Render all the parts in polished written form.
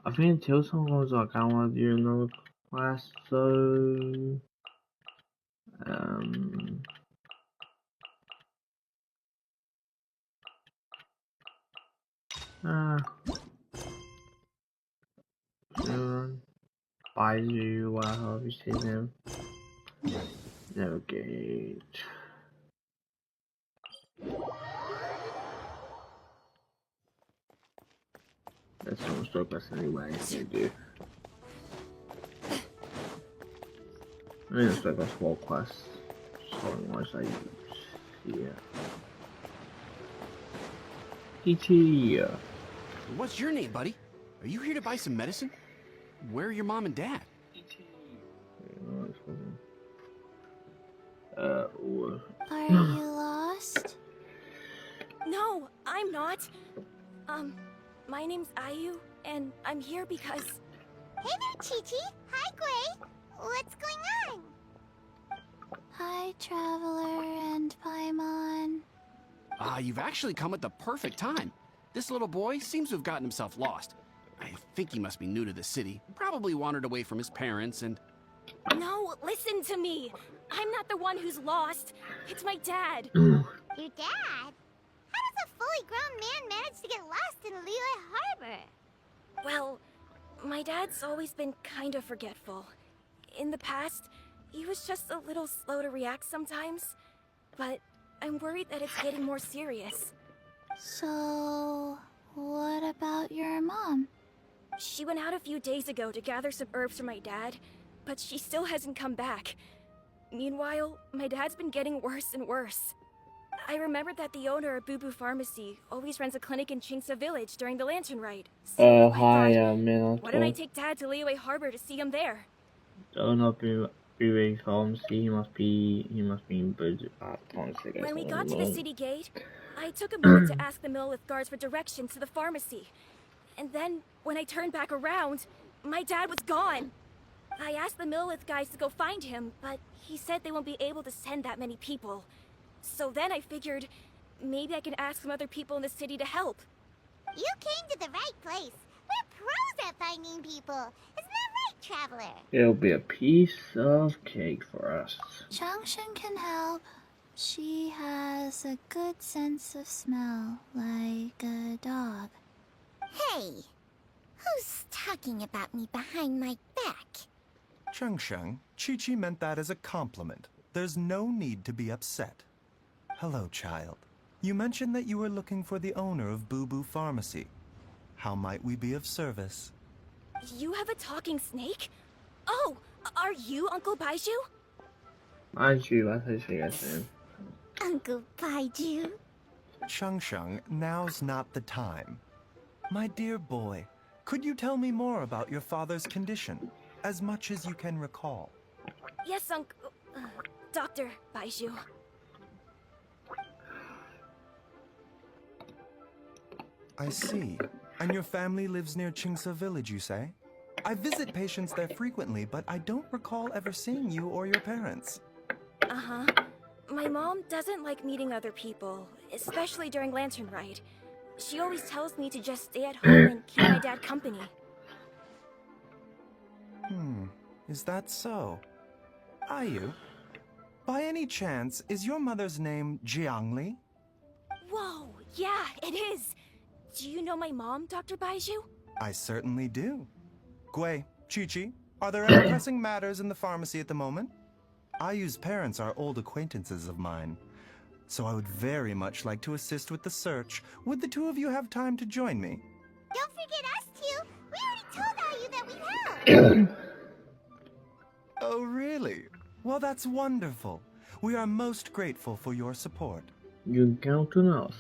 I think until someone goes like, I want to do another quest, so um, uh, baizhu, whatever you say them. Navigate. That's almost the best anyway. You do. I mean, it's like a small quest. So unless I use, yeah. E.T. What's your name, buddy? Are you here to buy some medicine? Where are your mom and dad? Are you lost? No, I'm not. My name's Ayu, and I'm here because... Hey there, Chi-Chi. Hi, Gray. What's going on? Hi, Traveler and Paimon. You've actually come at the perfect time. This little boy seems to have gotten himself lost. I think he must be new to the city. Probably wandered away from his parents and... No, listen to me. I'm not the one who's lost. It's my dad. Your dad? How does a fully grown man manage to get lost in Liyue Harbor? Well, my dad's always been kind of forgetful. In the past, he was just a little slow to react sometimes. But I'm worried that it's getting more serious. So, what about your mom? She went out a few days ago to gather some herbs for my dad, but she still hasn't come back. Meanwhile, my dad's been getting worse and worse. I remembered that the owner of Boo Boo Pharmacy always runs a clinic in Chingsa Village during the Lantern Ride. So Hi, why don't I take Dad to Liyue Harbor to see him there? Don't know Boo Pharmacy. He must be in Bridge. When we got to the city gate, I took a moment to ask the Millith guards for directions to the pharmacy. And then, when I turned back around, my dad was gone. I asked the Millith guys to go find him, but he said they won't be able to send that many people. So then I figured, maybe I can ask some other people in the city to help. You came to the right place. We're pros at finding people. Isn't that right, Traveler? It'll be a piece of cake for us. Changshen can help. She has a good sense of smell, like a dog. Hey, who's talking about me behind my back? Changshen, Chi-Chi meant that as a compliment. There's no need to be upset. Hello, child. You mentioned that you were looking for the owner of Boo Boo Pharmacy. How might we be of service? You have a talking snake? Oh, are you Uncle Baizhu? Baizhu, that's how you say his name. Uncle Baizhu? Changshen, now's not the time. My dear boy, could you tell me more about your father's condition, as much as you can recall? Yes, Uncle... Dr. Baizhu. I see. And your family lives near Chingsa Village, you say? I visit patients there frequently, but I don't recall ever seeing you or your parents. Uh-huh. My mom doesn't like meeting other people, especially during Lantern Ride. She always tells me to just stay at home and keep my dad company. Is that so? Ayu, by any chance, is your mother's name Jiangli? Whoa, yeah, it is. Do you know my mom, Dr. Baizhu? I certainly do. Gui, Chi-Chi, are there any pressing matters in the pharmacy at the moment? Ayu's parents are old acquaintances of mine, so I would very much like to assist with the search. Would the two of you have time to join me? Don't forget us two. We already told Ayu that we'd help. Oh, really? Well, that's wonderful. We are most grateful for your support. You count on us.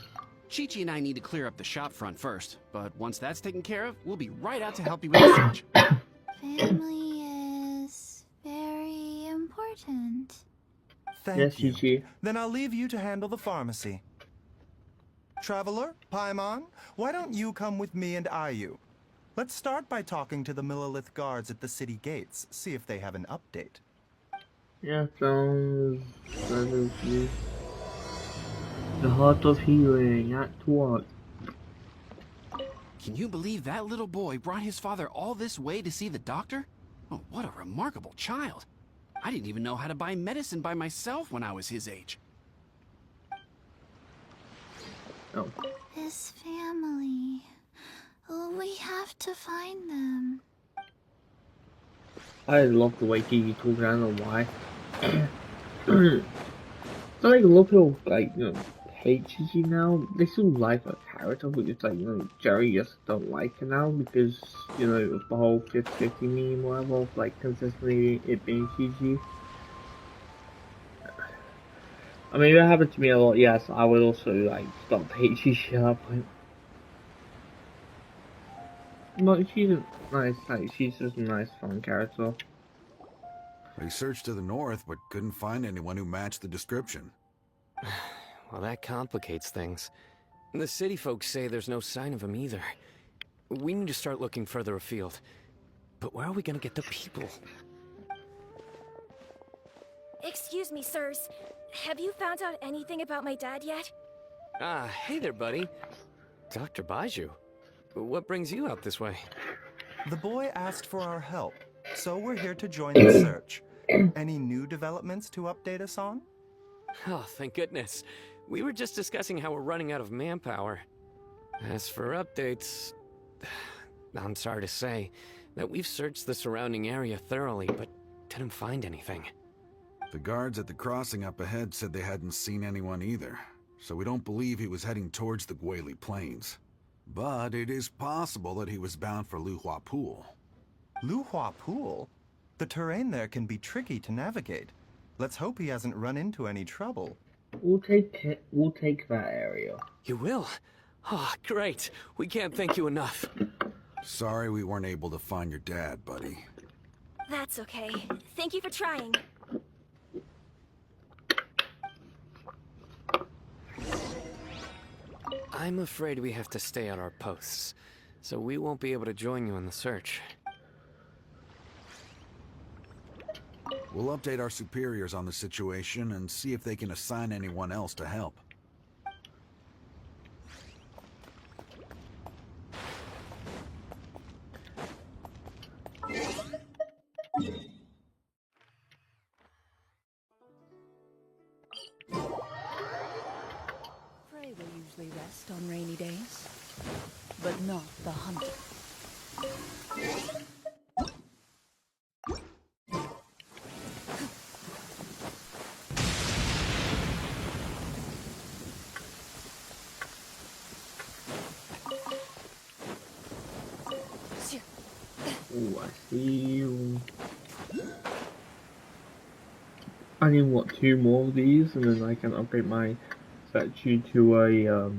Chi-Chi and I need to clear up the shop front first, but once that's taken care of, we'll be right out to help you with the search. Family is very important. Thank you. Chi-Chi. Then I'll leave you to handle the pharmacy. Traveler, Paimon, why don't you come with me and Ayu? Let's start by talking to the Millilith guards at the city gates, see if they have an update. Yeah, sounds better to you. The heart of healing, Act 1. Can you believe that little boy brought his father all this way to see the doctor? Oh, what a remarkable child. I didn't even know how to buy medicine by myself when I was his age. Oh. His family. Oh, we have to find them. I love the way Gigi talks. I don't know why. So like a lot of people like hate Gigi now. They still like her character, but it's like Jerry just don't like her now because of the whole 50-50 meme, whatever, of like consistently it being Gigi. I mean, it happened to me a lot. Yes, I would also like stop hate Gigi at that point. But she's a nice, like she's just a nice, fun character. We searched to the north, but couldn't find anyone who matched the description. Well, that complicates things. The city folks say there's no sign of him either. We need to start looking further afield. But where are we gonna get the people? Excuse me, sirs. Have you found out anything about my dad yet? Ah, hey there, buddy. Dr. Baizhu. What brings you out this way? The boy asked for our help, so we're here to join the search. Any new developments to update us on? Oh, thank goodness. We were just discussing how we're running out of manpower. As for updates, I'm sorry to say that we've searched the surrounding area thoroughly, but didn't find anything. The guards at the crossing up ahead said they hadn't seen anyone either, so we don't believe he was heading towards the Guili Plains. But it is possible that he was bound for Luhua Pool. Luhua Pool? The terrain there can be tricky to navigate. Let's hope he hasn't run into any trouble. We'll take that area. You will? Oh, great. We can't thank you enough. Sorry we weren't able to find your dad, buddy. That's okay. Thank you for trying. I'm afraid we have to stay at our posts, so we won't be able to join you in the search. We'll update our superiors on the situation and see if they can assign anyone else to help. Prey will usually rest on rainy days, but not the hunter. Oh, I see you. I need what, 2 more of these, and then I can upgrade my statue to a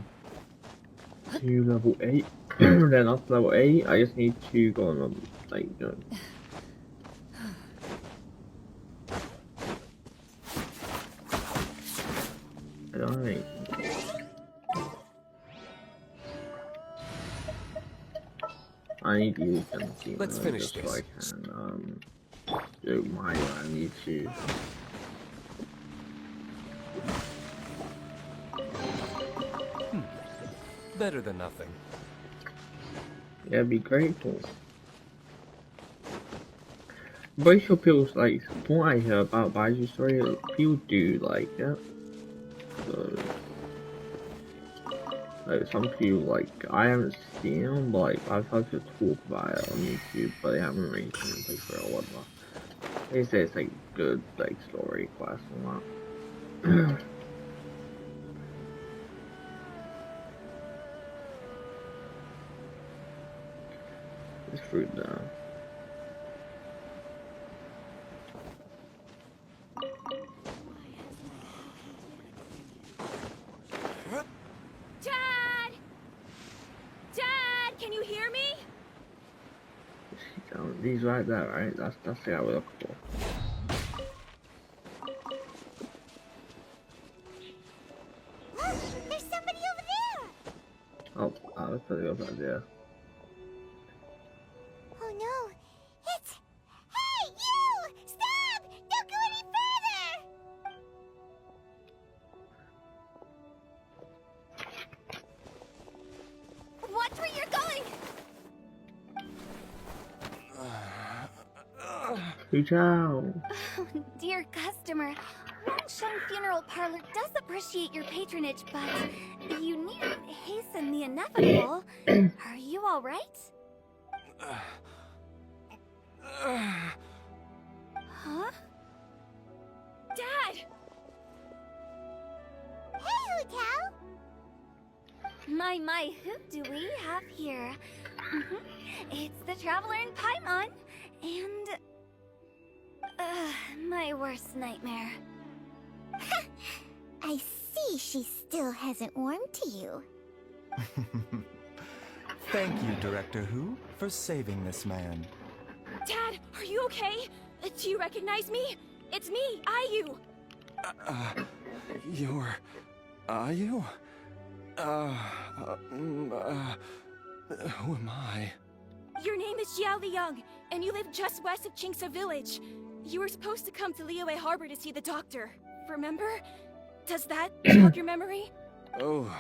to level 8. Then after level 8, I just need to go on like I don't know. I need to use them Let's finish just so this. I can do my I need to. Better than nothing. Yeah, be grateful. I'm pretty sure people like from what I hear about Baizhu story, people do like it. So, like some people like I haven't seen them, but like I've heard people talk about it on YouTube, but they haven't really seen them play for it or whatnot. They say it's like good like story quest and that. This fruit now. Dad! Dad, can you hear me? These right there, right? That's the guy we're looking for. There's somebody over there! Oh, that's a pretty good idea. Oh no, it's... Hey, you! Stop! Don't go any further! Watch where you're going! Hu Chao. Oh, dear customer. Wangsheng Funeral Parlor does appreciate your patronage, but you needn't hasten the inevitable. Are you all right? Huh? Dad! Hey, Hotel! My, who do we have here? It's the Traveler in Paimon, and... my worst nightmare. I see she still hasn't warmed to you. Thank you, Director Who, for saving this man. Dad, are you okay? Do you recognize me? It's me, Ayu. You're... Ayu? Who am I? Your name is Jiao Liang, and you live just west of Qingsa Village. You were supposed to come to Liyue Harbor to see the doctor. Remember? Does that jog your memory? Oh,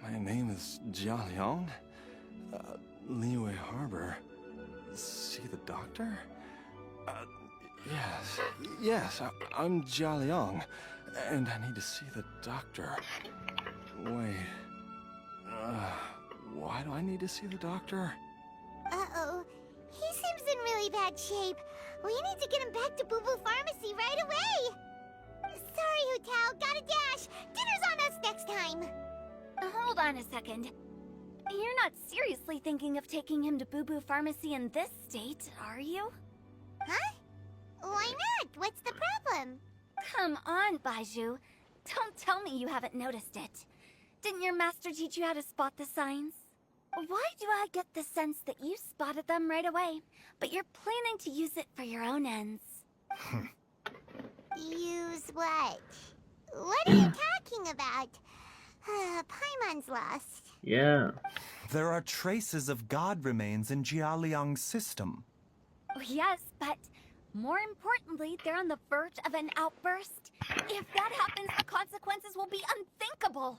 my name is Jia Liang. Liyue Harbor. See the doctor? Yes, I'm Jia Liang, and I need to see the doctor. Wait, why do I need to see the doctor? Uh-oh. He seems in really bad shape. We need to get him back to Boo Boo Pharmacy right away. Sorry, Hotel. Gotta dash. Dinner's on us next time. Hold on a second. You're not seriously thinking of taking him to Boo Boo Pharmacy in this state, are you? Huh? Why not? What's the problem? Come on, Baizhu. Don't tell me you haven't noticed it. Didn't your master teach you how to spot the signs? Why do I get the sense that you spotted them right away, but you're planning to use it for your own ends? Use what? What are you talking about? Paimon's lost. Yeah. There are traces of god remains in Jia Liang's system. Yes, but more importantly, they're on the verge of an outburst. If that happens, the consequences will be unthinkable.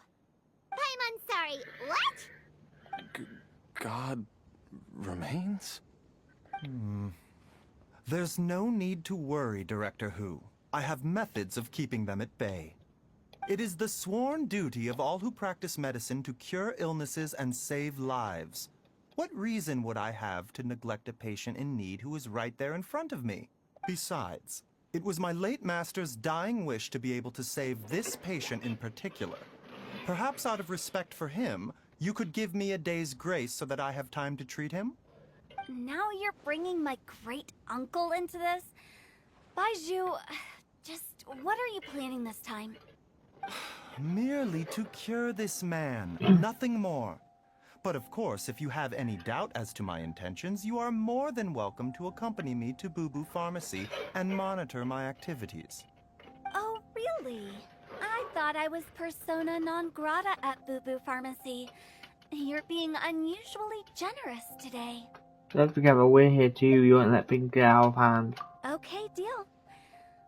Paimon's sorry. What? God remains? There's no need to worry, Director Who. I have methods of keeping them at bay. It is the sworn duty of all who practice medicine to cure illnesses and save lives. What reason would I have to neglect a patient in need who is right there in front of me? Besides, it was my late master's dying wish to be able to save this patient in particular. Perhaps out of respect for him, you could give me a day's grace so that I have time to treat him? Now you're bringing my great-uncle into this? Baizhu, just what are you planning this time? Merely to cure this man, nothing more. But of course, if you have any doubt as to my intentions, you are more than welcome to accompany me to Boo Boo Pharmacy and monitor my activities. Oh, really? I thought I was persona non grata at Boo Boo Pharmacy. You're being unusually generous today. Don't forget that we're here too. You won't let things get out of hand. Okay, deal.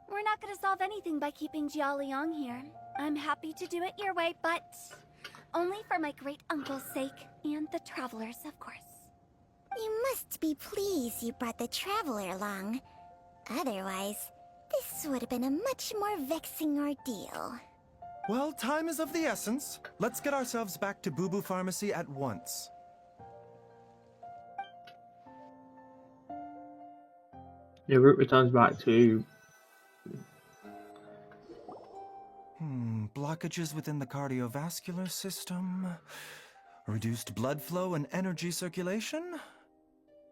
We're not gonna solve anything by keeping Jia Liang here. I'm happy to do it your way, but only for my great-uncle's sake, and the travelers, of course. You must be pleased you brought the traveler along. Otherwise, this would have been a much more vexing ordeal. Well, time is of the essence. Let's get ourselves back to Boo Boo Pharmacy at once. The route returns back to... Blockages within the cardiovascular system, reduced blood flow and energy circulation?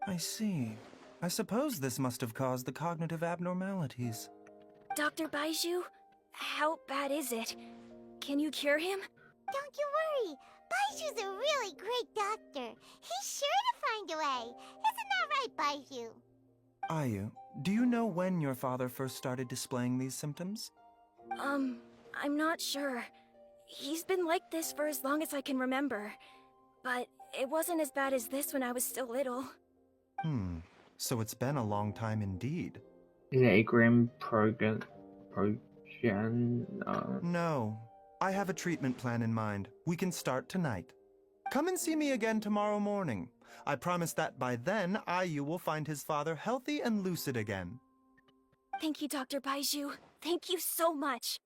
I see. I suppose this must have caused the cognitive abnormalities. Dr. Baizhu, how bad is it? Can you cure him? Don't you worry. Baizhu's a really great doctor. He's sure to find a way. Isn't that right, Baizhu? Ayu, do you know when your father first started displaying these symptoms? I'm not sure. He's been like this for as long as I can remember. But it wasn't as bad as this when I was still little. So it's been a long time indeed. Is it a grim progen? No. I have a treatment plan in mind. We can start tonight. Come and see me again tomorrow morning. I promise that by then, Ayu will find his father healthy and lucid again. Thank you, Dr. Baizhu. Thank you so much.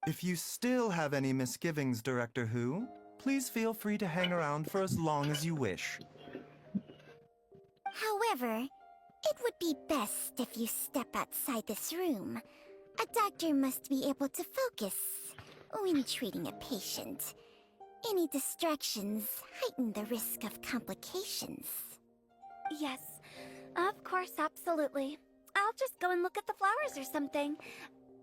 If you still have any misgivings, Director Hu, please feel free to hang around for as long as you wish. However, it would be best if you step outside this room. A doctor must be able to focus when treating a patient. Any distractions heighten the risk of complications. Yes, of course, absolutely. I'll just go and look at the flowers or something.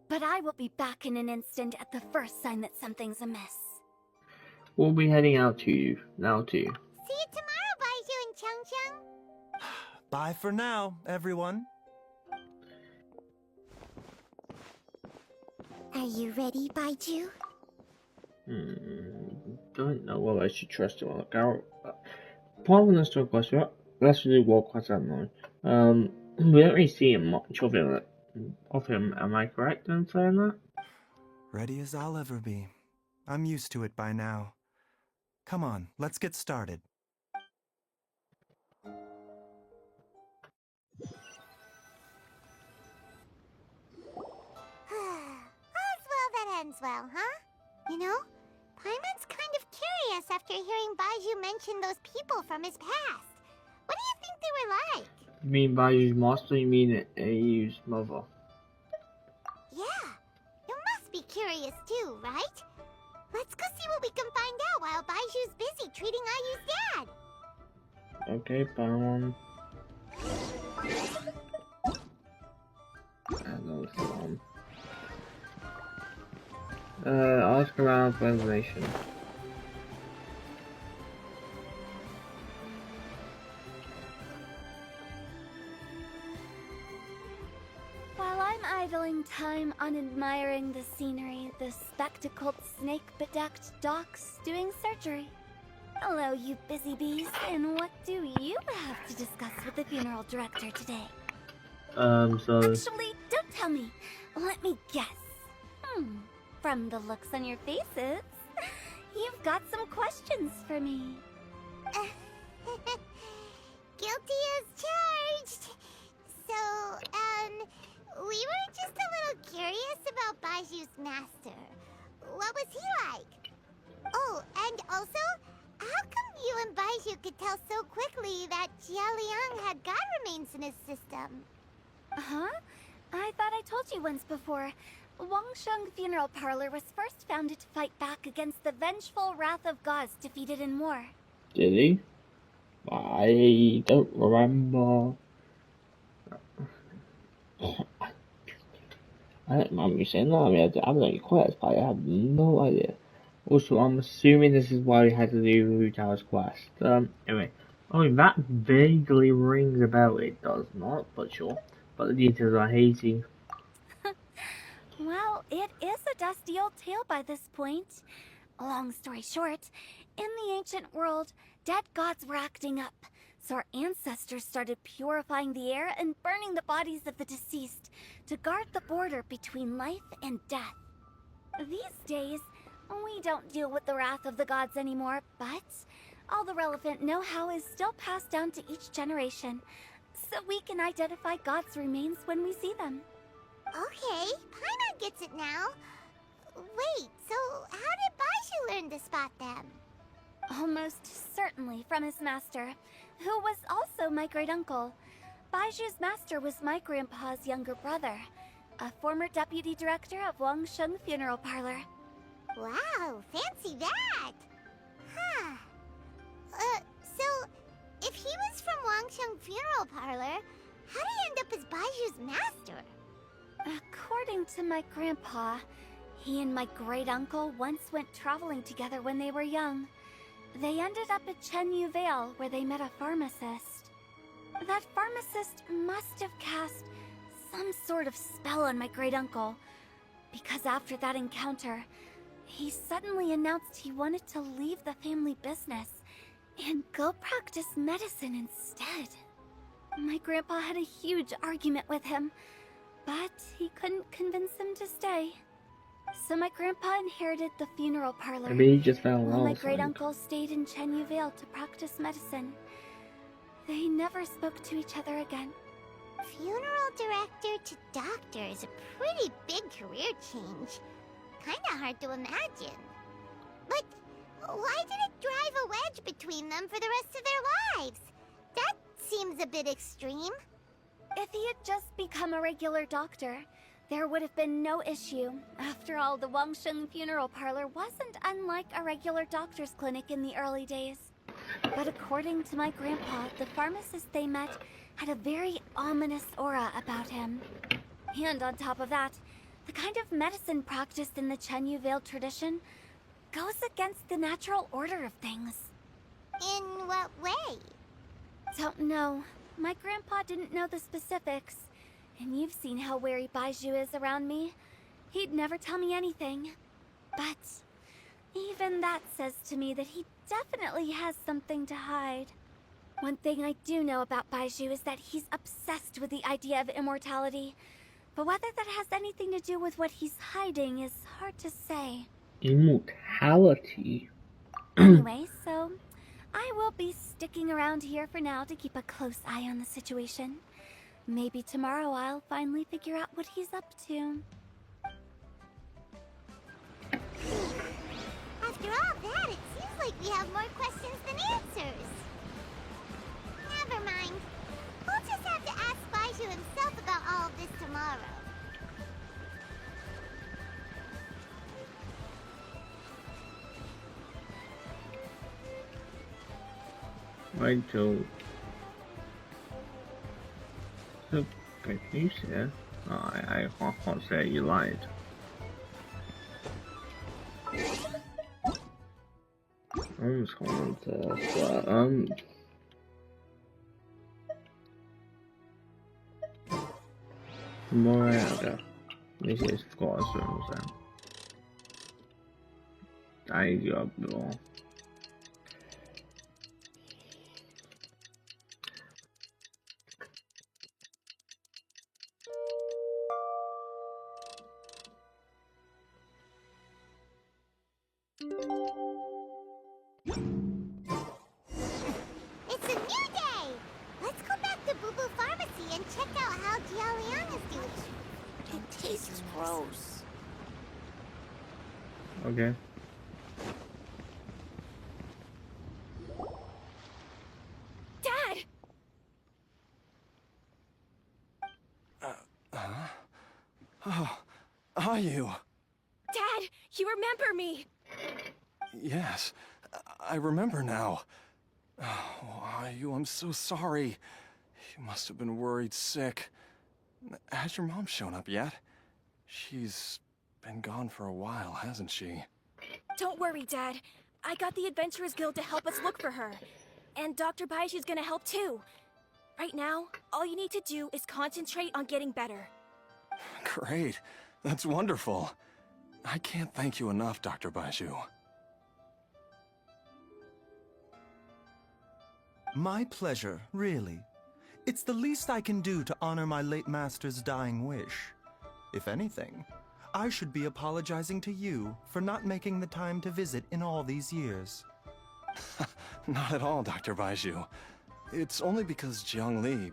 But I will be back in an instant at the first sign that something's amiss. We'll be heading out to you now too. See you tomorrow, Baizhu and Chung. Bye for now, everyone. Are you ready, Baizhu? Don't know whether I should trust him or not. Probably not so close. Let's really walk quite unknown. We don't really see him much of him. Am I correct in saying that? Ready as I'll ever be. I'm used to it by now. Come on, let's get started. All's well that ends well, huh? You know, Paimon's kind of curious after hearing Baizhu mention those people from his past. What do you think they were like? You mean Baiju's master? You mean Ayu's mother? Yeah, you must be curious too, right? Let's go see what we can find out while Baiju's busy treating Ayu's dad. Okay, Paimon. Ask around for information. While I'm idling time on admiring the scenery, the spectacled snake-bedecked docs doing surgery. Hello, you busy bees, and what do you have to discuss with the funeral director today? So... Actually, don't tell me. Let me guess. From the looks on your faces, you've got some questions for me. Guilty as charged. So, we were just a little curious about Baiju's master. What was he like? Oh, and also, how come you and Baizhu could tell so quickly that Jia Liang had god remains in his system? Huh? I thought I told you once before. Wangsheng Funeral Parlor was first founded to fight back against the vengeful wrath of gods defeated in war. Did he? I don't remember. I don't remember you saying that. I mean, I don't know quest, but I have no idea. Also, I'm assuming this is why we had to do Wu Tao's quest. Anyway. I mean, that vaguely rings a bell. It does not, but sure. But the details are hazy. Well, it is a dusty old tale by this point. Long story short, in the ancient world, dead gods were acting up, so our ancestors started purifying the air and burning the bodies of the deceased to guard the border between life and death. These days, we don't deal with the wrath of the gods anymore, but all the relevant know-how is still passed down to each generation, so we can identify gods' remains when we see them. Okay, Paimon gets it now. Wait, so how did Baizhu learn to spot them? Almost certainly from his master, who was also my great-uncle. Baiju's master was my grandpa's younger brother, a former deputy director of Wangsheng Funeral Parlor. Wow, fancy that! Huh. So, if he was from Wangsheng Funeral Parlor, how did he end up as Baiju's master? According to my grandpa, he and my great-uncle once went traveling together when they were young. They ended up at Chenyu Vale, where they met a pharmacist. That pharmacist must have cast some sort of spell on my great-uncle, because after that encounter, he suddenly announced he wanted to leave the family business and go practice medicine instead. My grandpa had a huge argument with him, but he couldn't convince him to stay. So my grandpa inherited the funeral parlor, Maybe he just fell in while my love. great-uncle stayed in Chenyu Vale to practice medicine. They never spoke to each other again. Funeral director to doctor is a pretty big career change. Kinda hard to imagine. But why did it drive a wedge between them for the rest of their lives? That seems a bit extreme. If he had just become a regular doctor, there would have been no issue. After all, the Wangsheng funeral parlor wasn't unlike a regular doctor's clinic in the early days. But according to my grandpa, the pharmacist they met had a very ominous aura about him. And on top of that, the kind of medicine practiced in the Chenyu Vale tradition goes against the natural order of things. In what way? Don't know. My grandpa didn't know the specifics. And you've seen how wary Baizhu is around me. He'd never tell me anything. But even that says to me that he definitely has something to hide. One thing I do know about Baizhu is that he's obsessed with the idea of immortality. But whether that has anything to do with what he's hiding is hard to say. Immortality? Anyway, so I will be sticking around here for now to keep a close eye on the situation. Maybe tomorrow I'll finally figure out what he's up to. After all that, it seems like we have more questions than answers. Never mind. We'll just have to ask Baizhu himself about all of this tomorrow. I don't. So, good news here. I can't say you lied. I'm just going to Moreover, this is God's rooms. I got wrong. It's a new day! Let's go back to Boo Boo Pharmacy and check out how Jialiang is doing. It tastes gross. Okay. Dad! Oh, are you? Dad, you remember me! Yes, I remember now. Oh, Ayu, I'm so sorry. You must have been worried sick. Has your mom shown up yet? She's been gone for a while, hasn't she? Don't worry, Dad. I got the Adventurers Guild to help us look for her. And Dr. Baizhu's gonna help too. Right now, all you need to do is concentrate on getting better. Great. That's wonderful. I can't thank you enough, Dr. Baizhu. My pleasure, really. It's the least I can do to honor my late master's dying wish. If anything, I should be apologizing to you for not making the time to visit in all these years. Not at all, Dr. Baizhu. It's only because Jiang Li...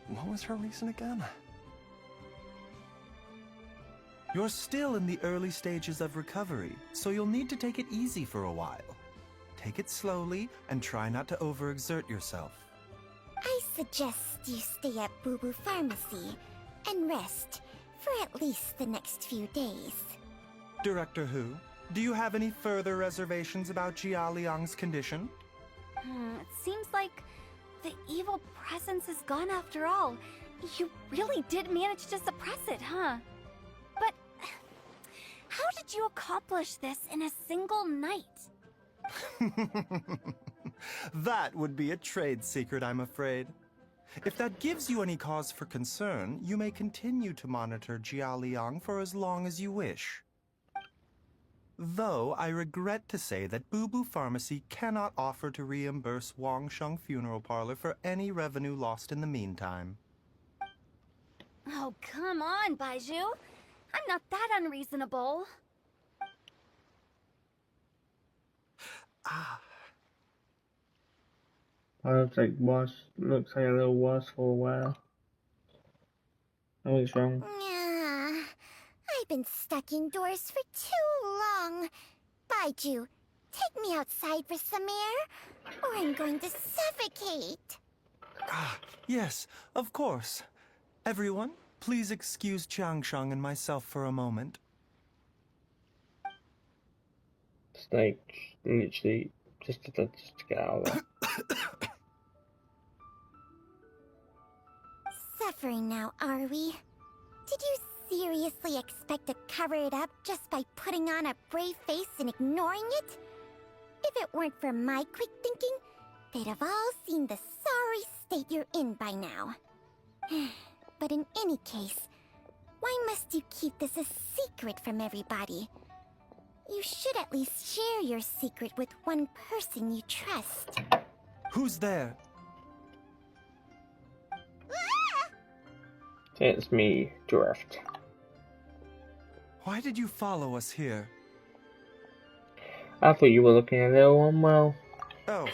What was her reason again? You're still in the early stages of recovery, so you'll need to take it easy for a while. Take it slowly and try not to overexert yourself. I suggest you stay at Boo Boo Pharmacy and rest for at least the next few days. Director Hu, do you have any further reservations about Jia Liang's condition? It seems like the evil presence is gone after all. You really did manage to suppress it, huh? But how did you accomplish this in a single night? That would be a trade secret, I'm afraid. If that gives you any cause for concern, you may continue to monitor Jia Liang for as long as you wish. Though I regret to say that Boo Boo Pharmacy cannot offer to reimburse Wangsheng Funeral Parlor for any revenue lost in the meantime. Oh, come on, Baizhu. I'm not that unreasonable. I looks like worse. Looks like a little worse for a while. What's wrong? Yeah, I've been stuck indoors for too long. Baizhu, take me outside for some air, or I'm going to suffocate. Yes, of course. Everyone, please excuse Changsheng and myself for a moment. Snake, literally, just to get out of there. Suffering now, are we? Did you seriously expect to cover it up just by putting on a brave face and ignoring it? If it weren't for my quick thinking, they'd have all seen the sorry state you're in by now. But in any case, why must you keep this a secret from everybody? You should at least share your secret with one person you trust. Who's there? It's me, Drift. Why did you follow us here? I thought you were looking a little unwell. Oh,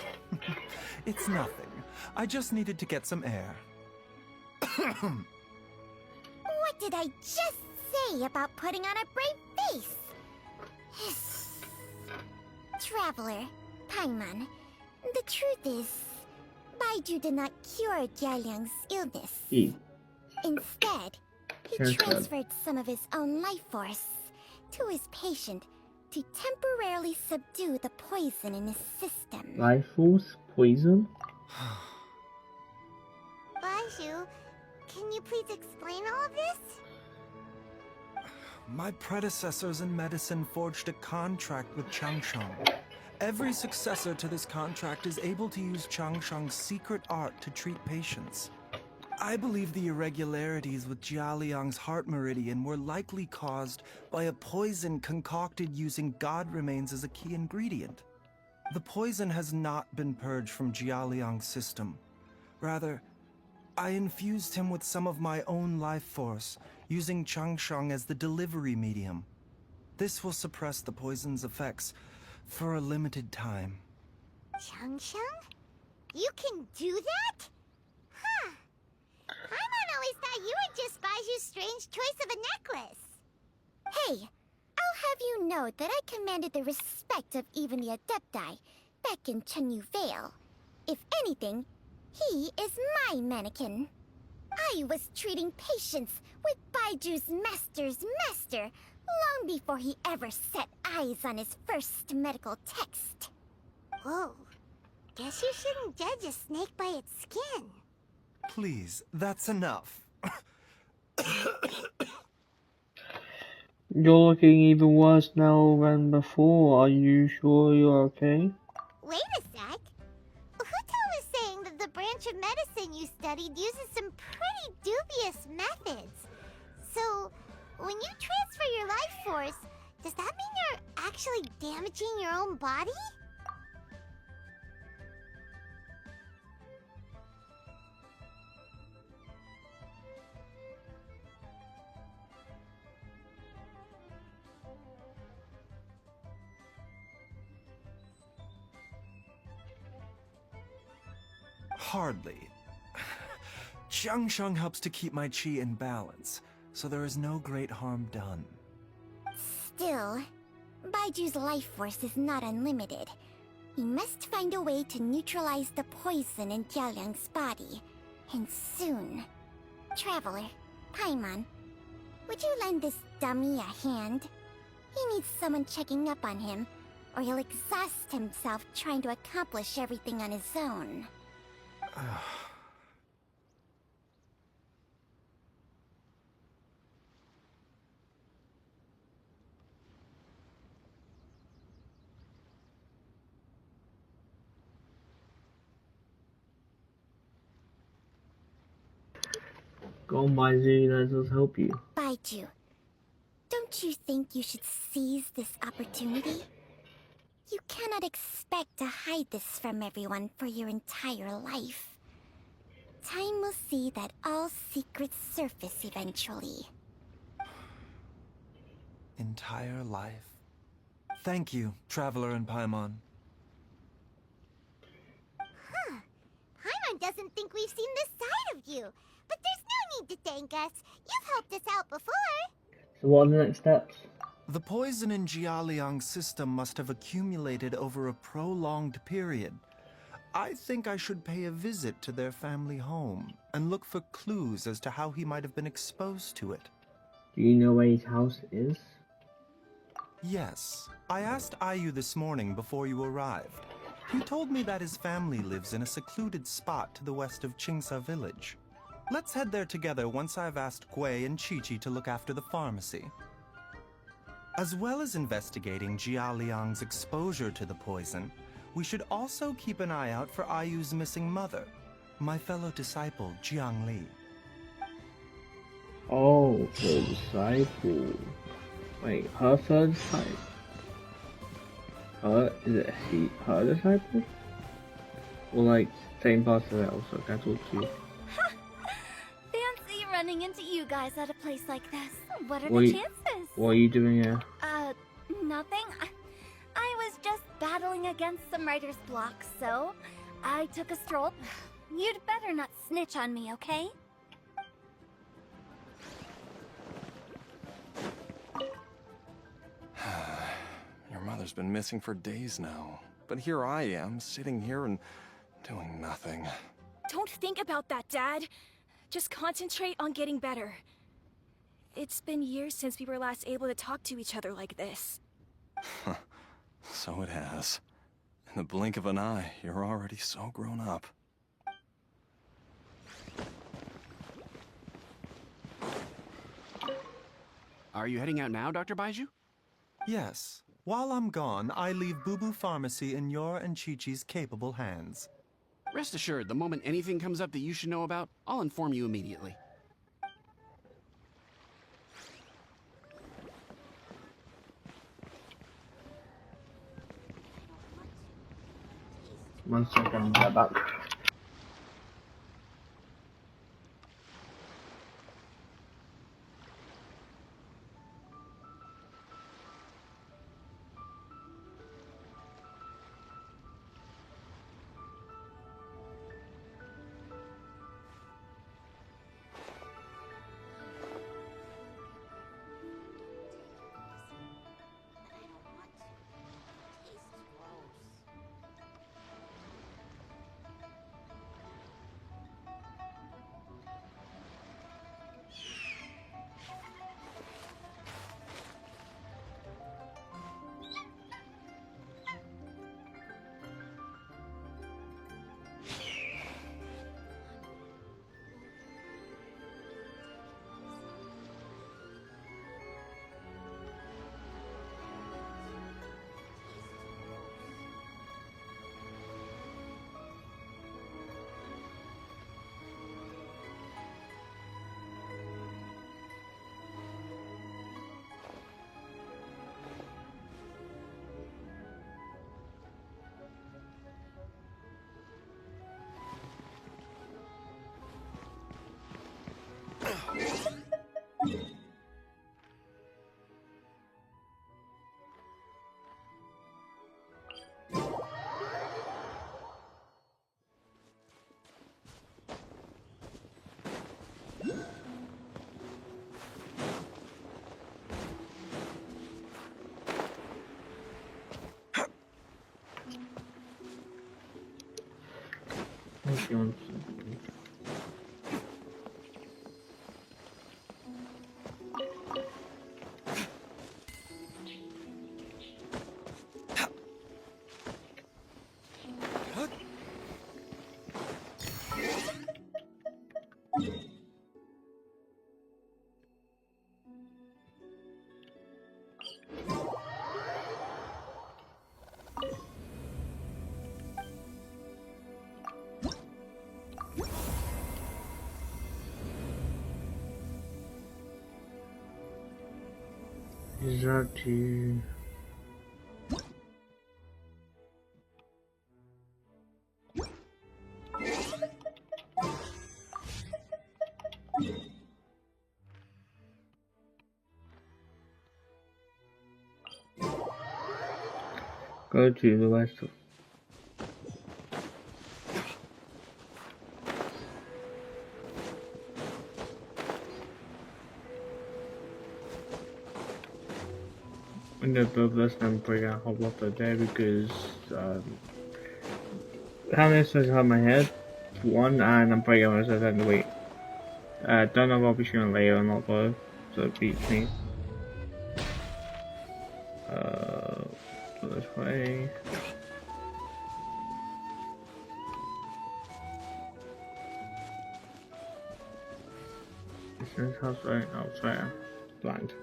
it's nothing. I just needed to get some air. What did I just say about putting on a brave face? Traveler, Paimon, the truth is, Baizhu did not cure Jialiang's illness. Instead, he transferred some of his own life force to his patient to temporarily subdue the poison in his system. Life force? Poison? Baizhu, can you please explain all of this? My predecessors in medicine forged a contract with Changsheng. Every successor to this contract is able to use Changsheng's secret art to treat patients. I believe the irregularities with Jialiang's heart meridian were likely caused by a poison concocted using god remains as a key ingredient. The poison has not been purged from Jialiang's system. Rather, I infused him with some of my own life force, using Changsheng as the delivery medium. This will suppress the poison's effects for a limited time. Changsheng? You can do that? Huh. Paimon always thought you were just Baizhu's strange choice of a necklace. Hey, I'll have you know that I commanded the respect of even the Adepti back in Chenyu Vale. If anything, he is my mannequin. I was treating patients with Baiju's master's master long before he ever set eyes on his first medical text. Whoa. Guess you shouldn't judge a snake by its skin. Please, that's enough. You're looking even worse now than before. Are you sure you're okay? Wait a sec. Huto was saying that the branch of medicine you studied uses some pretty dubious methods. So, when you transfer your life force, does that mean you're actually damaging your own body? Hardly. Changsheng helps to keep my chi in balance, so there is no great harm done. Still, Baiju's life force is not unlimited. He must find a way to neutralize the poison in Jialiang's body. And soon. Traveler, Paimon, would you lend this dummy a hand? He needs someone checking up on him, or he'll exhaust himself trying to accomplish everything on his own. Go on, Baizhu, let us help you. Baizhu, don't you think you should seize this opportunity? You cannot expect to hide this from everyone for your entire life. Time will see that all secrets surface eventually. Entire life. Thank you, Traveler and Paimon. Huh. Paimon doesn't think we've seen this side of you. But there's no need to thank us. You've helped us out before. So what are the next steps? The poison in Jialiang's system must have accumulated over a prolonged period. I think I should pay a visit to their family home and look for clues as to how he might have been exposed to it. Do you know where his house is? Yes. I asked Ayu this morning before you arrived. He told me that his family lives in a secluded spot to the west of Qingsa village. Let's head there together once I've asked Gui and Qiqi to look after the pharmacy. As well as investigating Jia Liang's exposure to the poison, we should also keep an eye out for Ayu's missing mother, my fellow disciple Jiang Li. Oh, her disciple. Wait, her third disciple? Is it her disciple? Or like, same path as that also, can I talk to you? Fancy running into you guys at a place like this. What are What the you- chances? What are you doing here? Nothing. I was just battling against some writer's block, so I took a stroll. You'd better not snitch on me, okay? Your mother's been missing for days now. But here I am, sitting here and doing nothing. Don't think about that, Dad. Just concentrate on getting better. It's been years since we were last able to talk to each other like this. So it has. In the blink of an eye, you're already so grown up. Are you heading out now, Dr. Baizhu? Yes. While I'm gone, I leave Boo Boo Pharmacy in your and Chi-Chi's capable hands. Rest assured, the moment anything comes up that you should know about, I'll inform you immediately. One second, I'll get back. Thank you. Is that to... Go to the west. I'm gonna build this and bring out a whole lot of there because how this is on my head, for one, and I'm bringing myself out of the way. Don't know if I'll be shooting later or not though, so it beats me. Go this way. Is this house right? Oh, it's right. Blind.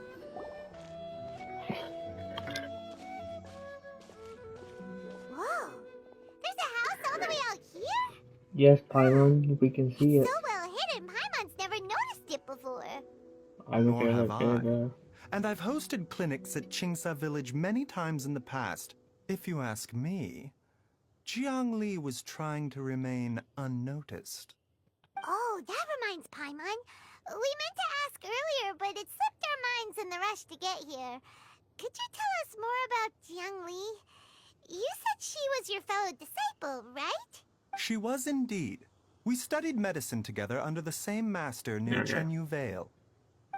Whoa! There's a house all the way out here? Yes, Pylon, we can see it. So well hidden, Paimon's never noticed it before. Nor have I. And I've hosted clinics at Qingsa Village many times in the past. If you ask me, Jiangli was trying to remain unnoticed. Oh, that reminds Paimon. We meant to ask earlier, but it slipped our minds in the rush to get here. Could you tell us more about Jiangli? You said she was your fellow disciple, right? She was indeed. We studied medicine together under the same master near Chenyu Vale.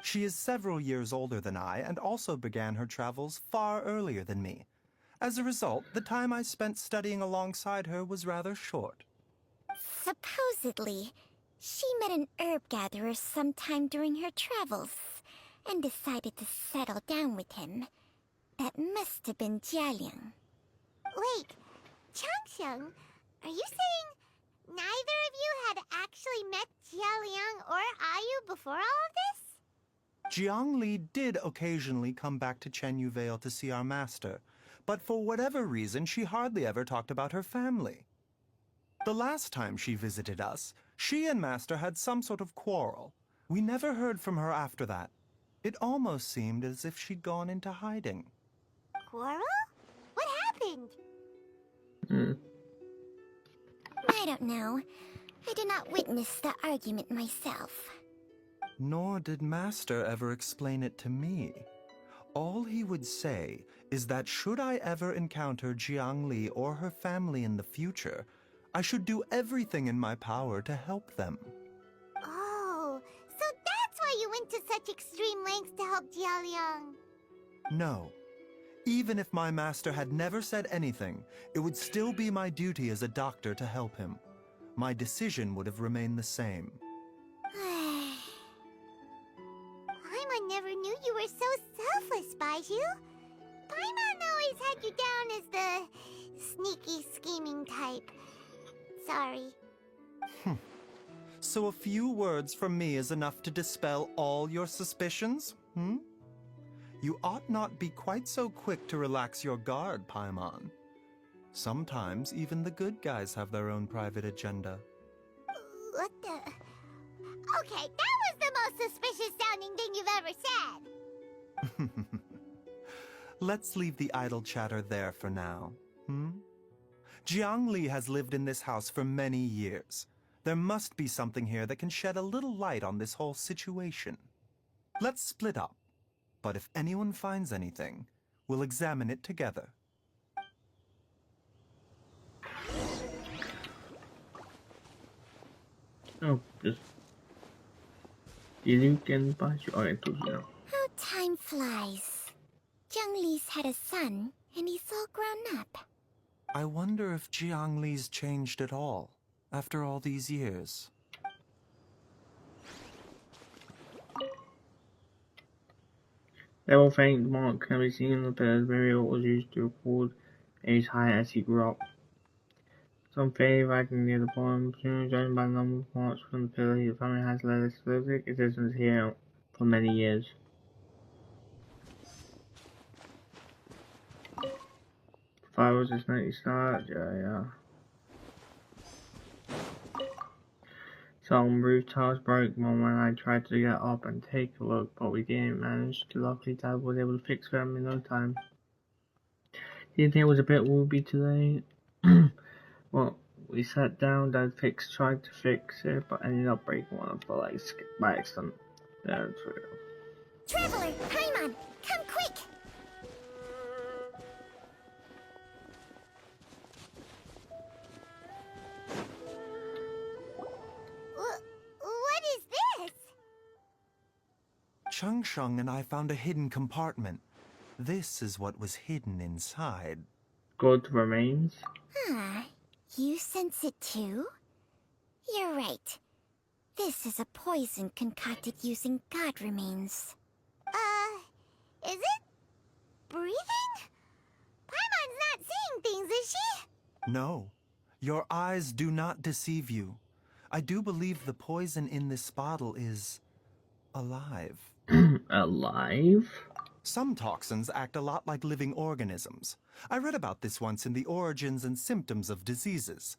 She is several years older than I and also began her travels far earlier than me. As a result, the time I spent studying alongside her was rather short. Supposedly, she met an herb gatherer sometime during her travels and decided to settle down with him. That must have been Jialiang. Wait, Changsheng, are you saying neither of you had actually met Jialiang or Ayu before all of this? Jiangli did occasionally come back to Chenyu Vale to see our master, but for whatever reason, she hardly ever talked about her family. The last time she visited us, she and Master had some sort of quarrel. We never heard from her after that. It almost seemed as if she'd gone into hiding. Quarrel? What happened? I don't know. I did not witness the argument myself. Nor did Master ever explain it to me. All he would say is that should I ever encounter Jiangli or her family in the future, I should do everything in my power to help them. Oh, so that's why you went to such extreme lengths to help Jialiang. No. Even if my master had never said anything, it would still be my duty as a doctor to help him. My decision would have remained the same. Paimon never knew you were so selfless, Baizhu. Paimon always had you down as the sneaky, scheming type. Sorry. So a few words from me is enough to dispel all your suspicions, You ought not be quite so quick to relax your guard, Paimon. Sometimes even the good guys have their own private agenda. What the... Okay, that was the most suspicious sounding thing you've ever said. Let's leave the idle chatter there for now, Jiangli has lived in this house for many years. There must be something here that can shed a little light on this whole situation. Let's split up, but if anyone finds anything, we'll examine it together. Oh, just... You can pass your items now. How time flies. Jiangli's had a son, and he's all grown up. I wonder if Jiangli's changed at all, after all these years. Level faint mark can be seen in the pairs burial was used to record age height as he grew up. Some fairy writing near the bottom, presumably judged by the number of marks from the pillar his family has led a specific existence here for many years. Fire was his nightly start, yeah. Some roof tiles broke when I tried to get up and take a look, but we didn't manage. Luckily, Dad was able to fix them in no time. Didn't think it was a bit wooby today. Well, we sat down, Dad tried to fix it, but ended up breaking one of the legs by accident. That's real. Traveler, Paimon, come quick! Changsheng and I found a hidden compartment. This is what was hidden inside. God remains. Huh. You sense it too? You're right. This is a poison concocted using god remains. Is it? Breathing? Paimon's not seeing things, is she? No, your eyes do not deceive you. I do believe the poison in this bottle is alive. Alive? Some toxins act a lot like living organisms. I read about this once in the Origins and Symptoms of Diseases.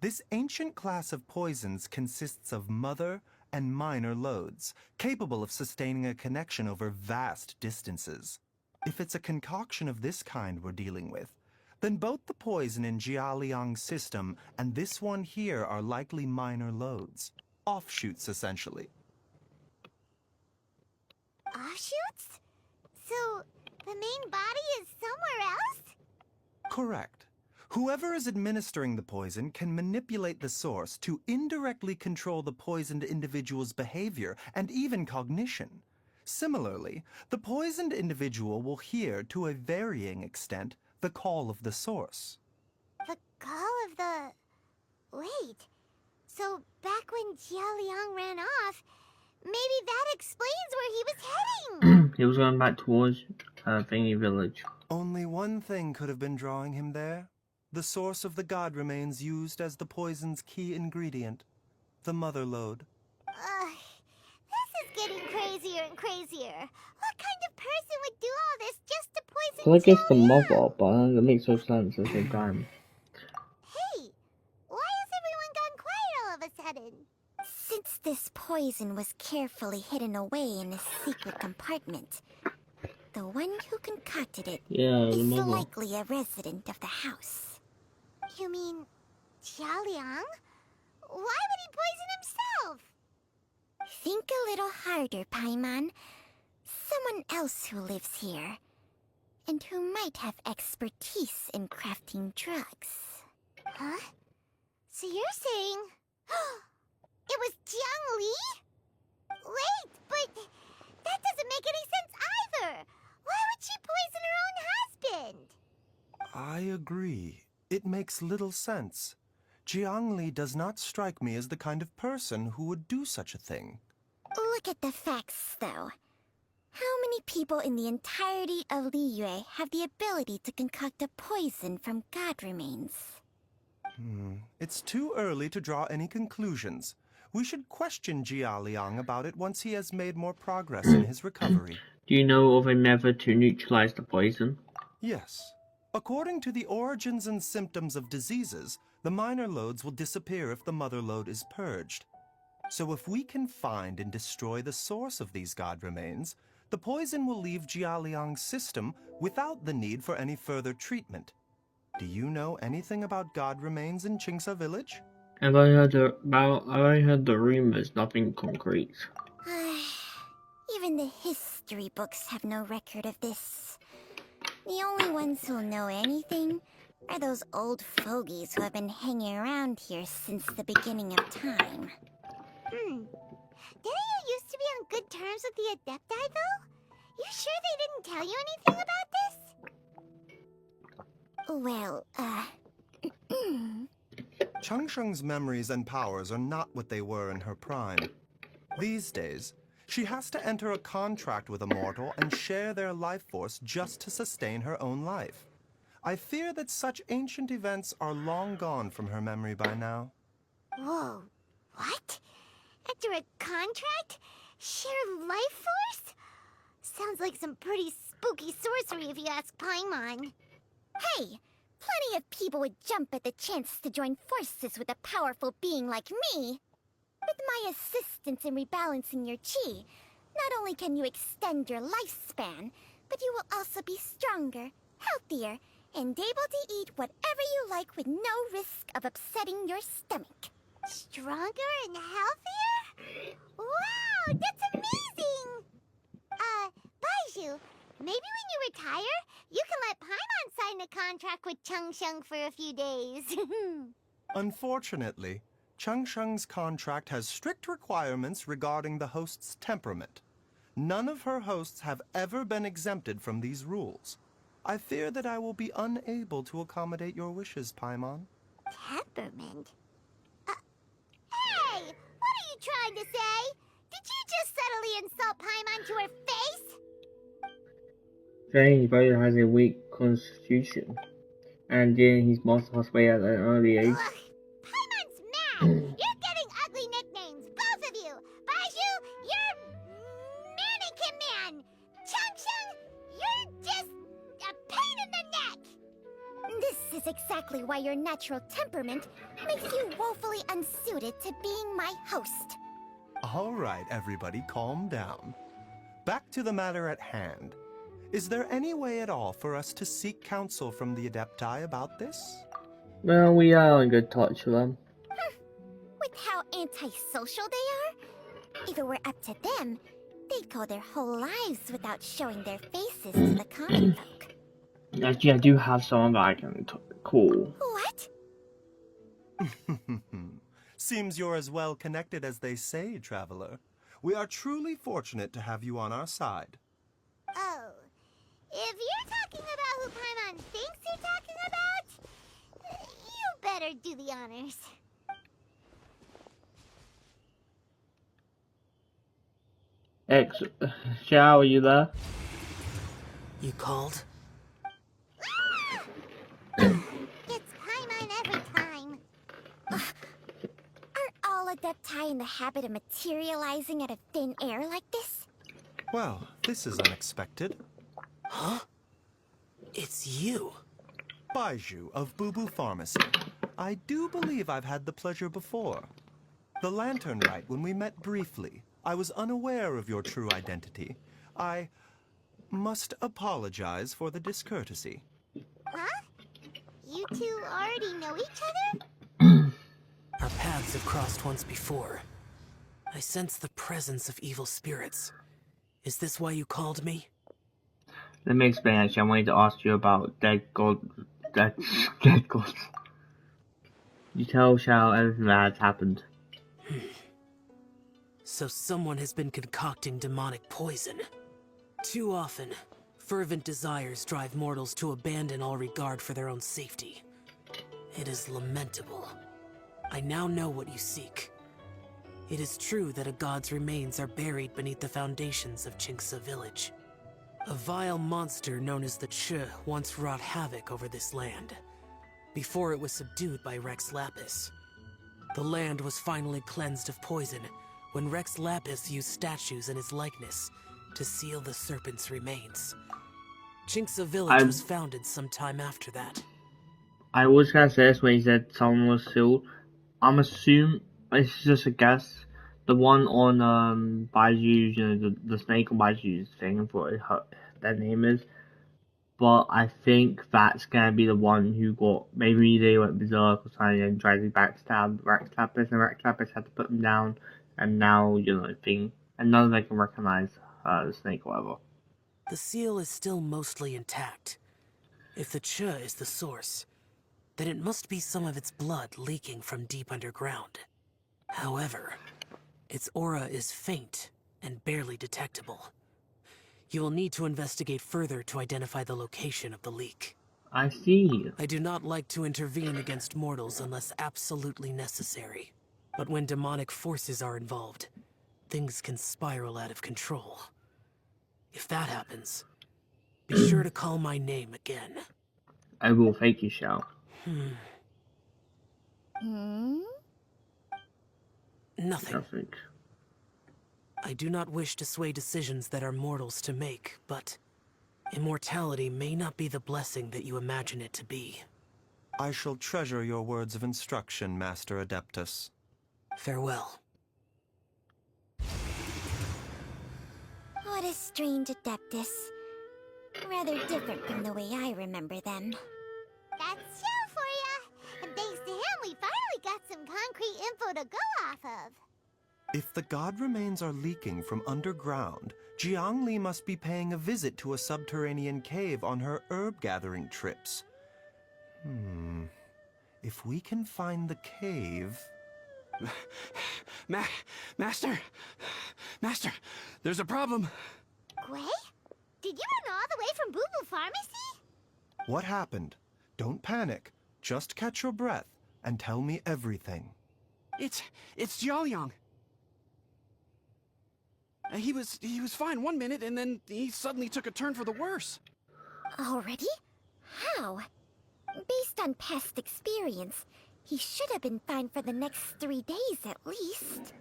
This ancient class of poisons consists of mother and minor loads, capable of sustaining a connection over vast distances. If it's a concoction of this kind we're dealing with, then both the poison in Jialiang's system and this one here are likely minor loads. Offshoots, essentially. Offshoots? So, the main body is somewhere else? Correct. Whoever is administering the poison can manipulate the source to indirectly control the poisoned individual's behavior and even cognition. Similarly, the poisoned individual will hear, to a varying extent, the call of the source. The call of the... Wait. So, back when Jialiang ran off, maybe that explains where he was heading! He was going back towards Thingy Village. Only one thing could have been drawing him there. The source of the god remains used as the poison's key ingredient, the mother lode. This is getting crazier and crazier. What kind of person would do all this just to poison So I guess the Jialiang? mother, but it makes no sense at the same time. Hey, why has everyone gone quiet all of a sudden? Since this poison was carefully hidden away in a secret compartment, the one who concocted it Yeah, the is mother. likely a resident of the house. You mean Jialiang? Why would he poison himself? Think a little harder, Paimon. Someone else who lives here, and who might have expertise in crafting drugs. Huh? So you're saying... it was Jiang Li? Wait, but that doesn't make any sense either! Why would she poison her own husband? I agree. It makes little sense. Jiang Li does not strike me as the kind of person who would do such a thing. Look at the facts, though. How many people in the entirety of Liyue have the ability to concoct a poison from god remains? It's too early to draw any conclusions. We should question Jia Liang about it once he has made more progress in his recovery. Do you know of a method to neutralize the poison? Yes. According to the Origins and Symptoms of Diseases, the minor loads will disappear if the mother lode is purged. So if we can find and destroy the source of these god remains, the poison will leave Jialiang's system without the need for any further treatment. Do you know anything about god remains in Qingsa village? Have I heard the rumors, nothing concrete. Even the history books have no record of this. The only ones who'll know anything are those old fogies who have been hanging around here since the beginning of time. Didn't you used to be on good terms with the Adepti, though? You sure they didn't tell you anything about this? Well, Changsheng's memories and powers are not what they were in her prime. These days, she has to enter a contract with Immortal and share their life force just to sustain her own life. I fear that such ancient events are long gone from her memory by now. Whoa, what? Enter a contract? Share life force? Sounds like some pretty spooky sorcery if you ask Paimon. hey, plenty of people would jump at the chance to join forces with a powerful being like me. With my assistance in rebalancing your chi, not only can you extend your lifespan, but you will also be stronger, healthier, and able to eat whatever you like with no risk of upsetting your stomach. Stronger and healthier? Wow, that's amazing! Baizhu, maybe when you retire, you can let Paimon sign a contract with Changsheng for a few days. Unfortunately, Changsheng's contract has strict requirements regarding the host's temperament. None of her hosts have ever been exempted from these rules. I fear that I will be unable to accommodate your wishes, Paimon. Temperament? Hey! What are you trying to say? Did you just subtly insult Paimon to her face? Saying he probably has a weak constitution, and then his monster passed away at an early age. Ugh! Paimon's mad! You're getting ugly nicknames, both of you! Baizhu, you're Mannequin Man! Chung, you're just a pain in the neck! This is exactly why your natural temperament makes you woefully unsuited to being my host. All right, everybody, calm down. Back to the matter at hand. Is there any way at all for us to seek counsel from the Adepti about this? Well, we are in good touch with them. With how antisocial they are, if it were up to them, they'd go their whole lives without showing their faces to the common folk. Actually, I do have someone that I can call. What? Seems you're as well connected as they say, Traveler. We are truly fortunate to have you on our side. Oh. If you're talking about who Paimon thinks you're talking about, you better do the honors. Xiao, are you there? You called? It's Paimon every time. Are all Adepti in the habit of materializing out of thin air like this? Well, this is unexpected. Huh? It's you. Baizhu of Boo Boo Pharmacy. I do believe I've had the pleasure before. The Lantern Rite, when we met briefly, I was unaware of your true identity. I must apologize for the discourtesy. Huh? You two already know each other? Our paths have crossed once before. I sense the presence of evil spirits. Is this why you called me? Let me explain. Actually, I wanted to ask you about dead gods. You tell Xiao everything that has happened. So someone has been concocting demonic poison. Too often, fervent desires drive mortals to abandon all regard for their own safety. It is lamentable. I now know what you seek. It is true that a god's remains are buried beneath the foundations of Qingce village. A vile monster known as the Che once wrought havoc over this land, before it was subdued by Rex Lapis. The land was finally cleansed of poison when Rex Lapis used statues in his likeness to seal the serpent's remains. Qingce village was founded sometime after that. I was gonna say this when he said someone was sealed. I'm assuming it's just a guess. The one on Baiju's, you know, the snake on Baiju's thing, and what that name is. But I think that's gonna be the one who got, maybe they went berserk or something and tried to backstab Rex Lapis, and Rex Lapis had to put them down, and now, you know, and none of them can recognize the snake or whatever. The seal is still mostly intact. If the Che is the source, then it must be some of its blood leaking from deep underground. However, its aura is faint and barely detectable. You will need to investigate further to identify the location of the leak. I see. I do not like to intervene against mortals unless absolutely necessary. But when demonic forces are involved, things can spiral out of control. If that happens, be sure to call my name again. I will, thank you, Xiao. Nothing. I do not wish to sway decisions that are mortals to make, but immortality may not be the blessing that you imagine it to be. I shall treasure your words of instruction, Master Adeptus. Farewell. What a strange Adeptus. Rather different from the way I remember them. That's Xiao for ya! And thanks to him, we finally got some concrete info to go off of. If the god remains are leaking from underground, Jiangli must be paying a visit to a subterranean cave on her herb-gathering trips. If we can find the cave... Master? Master, there's a problem. Gwei? Did you run all the way from Boo Boo Pharmacy? What happened? Don't panic. Just catch your breath and tell me everything. It's Jiaoyang. He was fine one minute, and then he suddenly took a turn for the worse. Already? How? Based on past experience, he should have been fine for the next 3 days at least.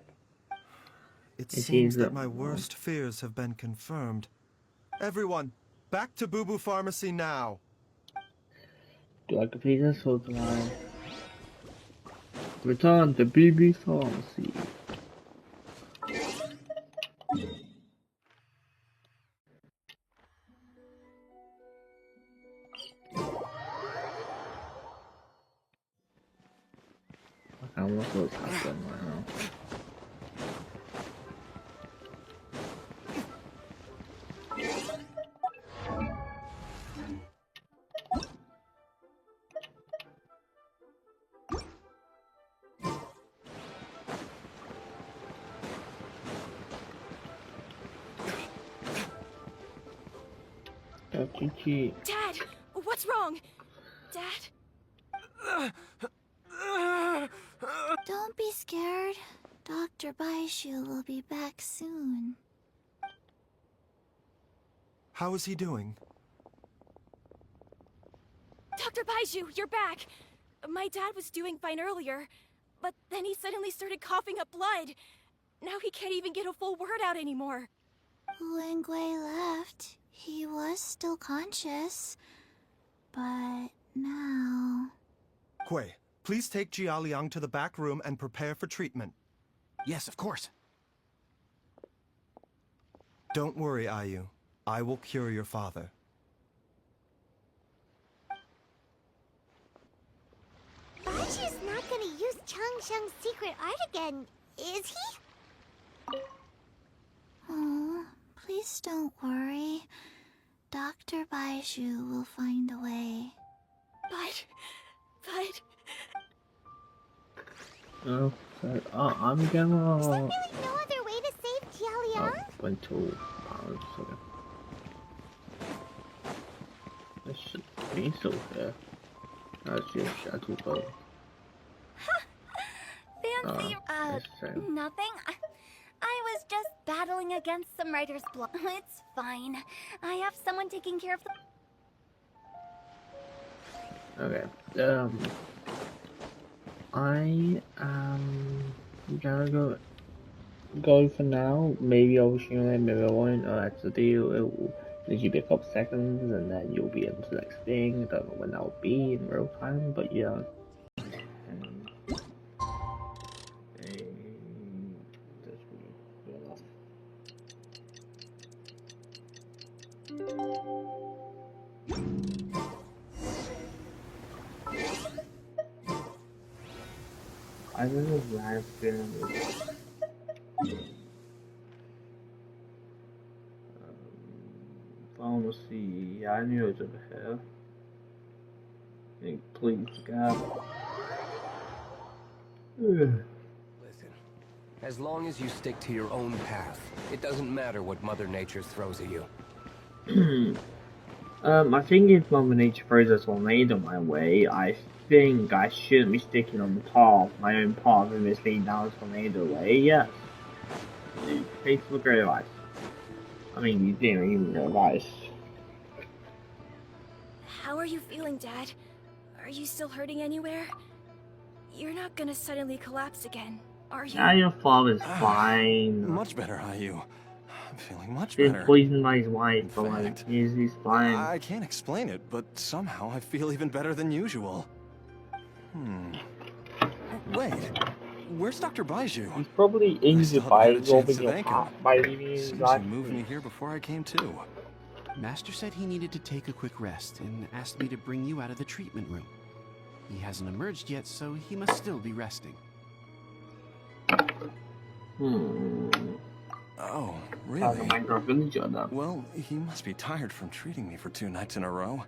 It seems that my worst fears have been confirmed. Everyone, back to Boo Boo Pharmacy now! Do I complete this or do I return to BB Pharmacy? I don't know what's happening right now. Dad, what's wrong? Dad? Don't be scared. Dr. Baizhu will be back soon. How is he doing? Dr. Baizhu, you're back! My dad was doing fine earlier, but then he suddenly started coughing up blood. Now he can't even get a full word out anymore. When Gwei left, he was still conscious. But now... Gwei, please take Jiaoliang to the back room and prepare for treatment. Yes, of course. Don't worry, Ayu. I will cure your father. Baiju's not gonna use Changsheng's secret art again, is he? Oh, please don't worry. Dr. Baizhu will find a way. But... Oh, so, I'm gonna... Is there really no other way to save Jiaoliang? Until... okay. This should be still here. That's just shadow bow. Fancy, nothing. I was just battling against some writer's block. It's fine. I have someone taking care of the... Okay, I gonna go for now. Maybe I'll show you, maybe I won't. That's the deal. It will literally be a couple seconds, and then you'll be into the next thing. I don't know when that will be in real time, but yeah. I don't know where I've been. Pharmacy, yeah, I knew it was over here. Hey, please, God. Listen, as long as you stick to your own path, it doesn't matter what Mother Nature throws at you. I think if Mother Nature throws a tornado my way, I think I shouldn't be sticking on the path, my own path, and it's leading down a tornado way, yes. Thanks for the great advice. I mean, you didn't even realize. How are you feeling, Dad? Are you still hurting anywhere? You're not gonna suddenly collapse again, are you? Yeah, your father's fine. Much better, Ayu. I'm feeling much Been better. poisoned by his wife, but like, he's fine. I can't explain it, but somehow I feel even better than usual. Wait, where's Dr. Baizhu? He's probably injured by robbing your thank path, him. by leaving his Seems life. he moved me here before I came to. Master said he needed to take a quick rest and asked me to bring you out of the treatment room. He hasn't emerged yet, so he must still be resting. Oh, really? Really? Well, he must be tired from treating me for 2 nights in a row.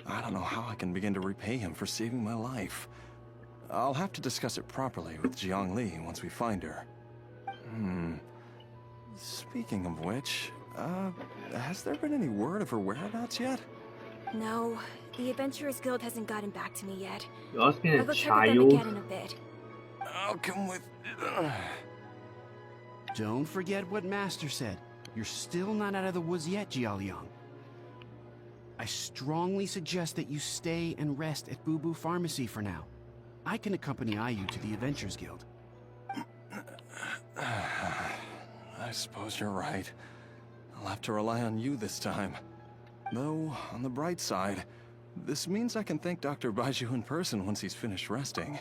I don't know how I can begin to repay him for saving my life. I'll have to discuss it properly with Jiang Li once we find her. Speaking of which, has there been any word of her whereabouts yet? No, the Adventurers Guild hasn't gotten back to me yet. You're asking I'll a go check with them child? again in a bit. I'll come with... Don't forget what Master said. You're still not out of the woods yet, Jialiang. I strongly suggest that you stay and rest at Boo Boo Pharmacy for now. I can accompany Ayu to the Adventurers Guild. I suppose you're right. I'll have to rely on you this time. Though, on the bright side, this means I can thank Dr. Baizhu in person once he's finished resting.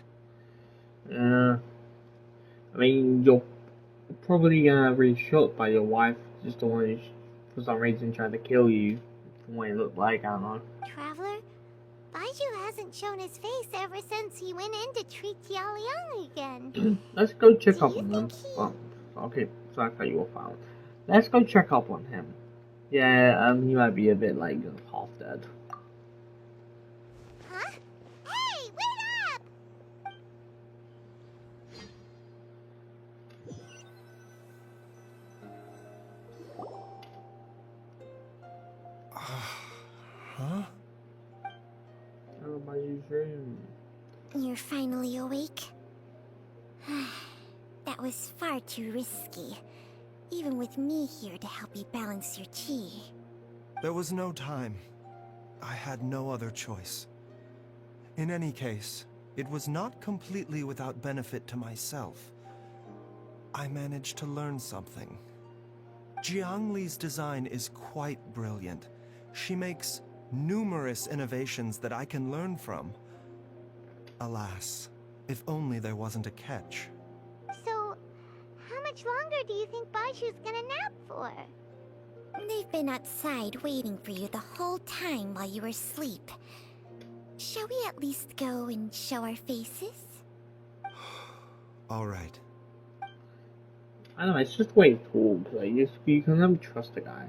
I mean, you're probably really shocked by your wife just the one who's, for some reason, trying to kill you from what it looked like, I don't know. Traveler, Baizhu hasn't shown his face ever since he went in to treat Jialiang again. Let's go check up on them. Oh, okay, so I cut you off out. Let's go check up on him. Yeah, he might be a bit like half dead. Huh? Hey, wait up! Huh? Oh, my room. You're finally awake? That was far too risky. Even with me here to help you balance your chi. There was no time. I had no other choice. In any case, it was not completely without benefit to myself. I managed to learn something. Jiang Li's design is quite brilliant. She makes numerous innovations that I can learn from. Alas, if only there wasn't a catch. So, how much longer do you think Baizhu's gonna nap for? They've been outside waiting for you the whole time while you were asleep. Shall we at least go and show our faces? All right. I don't know, it's just the way he talks. Like, you can never trust the guy.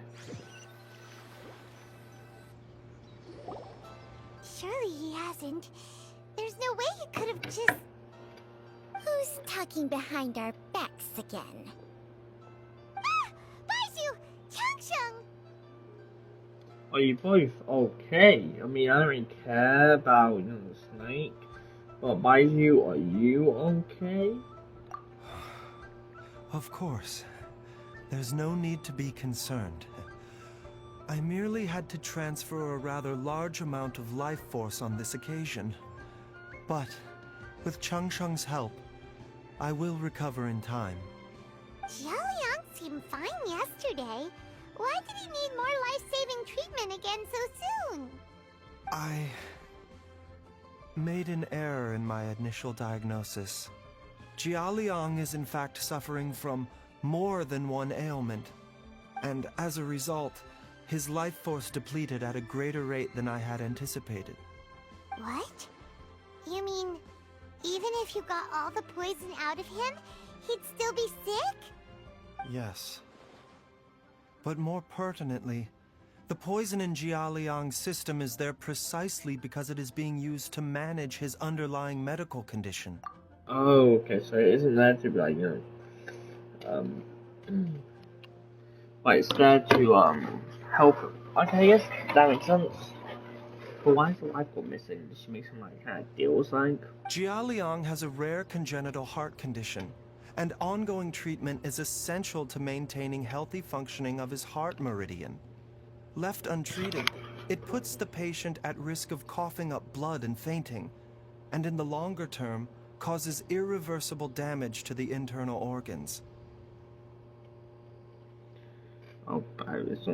Surely he hasn't. There's no way he could have just... Who's talking behind our backs again? Ah! Baizhu! Changsheng! Are you both okay? I mean, I don't really care about, the snake. But Baizhu, are you okay? Of course. There's no need to be concerned. I merely had to transfer a rather large amount of life force on this occasion. But, with Changsheng's help, I will recover in time. Jialiang seemed fine yesterday. Why did he need more life-saving treatment again so soon? I made an error in my initial diagnosis. Jialiang is in fact suffering from more than one ailment, and as a result, his life force depleted at a greater rate than I had anticipated. What? You mean, even if you got all the poison out of him, he'd still be sick? Yes. But more pertinently, the poison in Jialiang's system is there precisely because it is being used to manage his underlying medical condition. Oh, okay, so it isn't there to be like, like, it's there to, help him. Okay, yes, that makes sense. But why is the life force missing? Did she make some, like, kind of deal or something? Jialiang has a rare congenital heart condition, and ongoing treatment is essential to maintaining healthy functioning of his heart meridian. Left untreated, it puts the patient at risk of coughing up blood and fainting, and in the longer term, causes irreversible damage to the internal organs. Oh,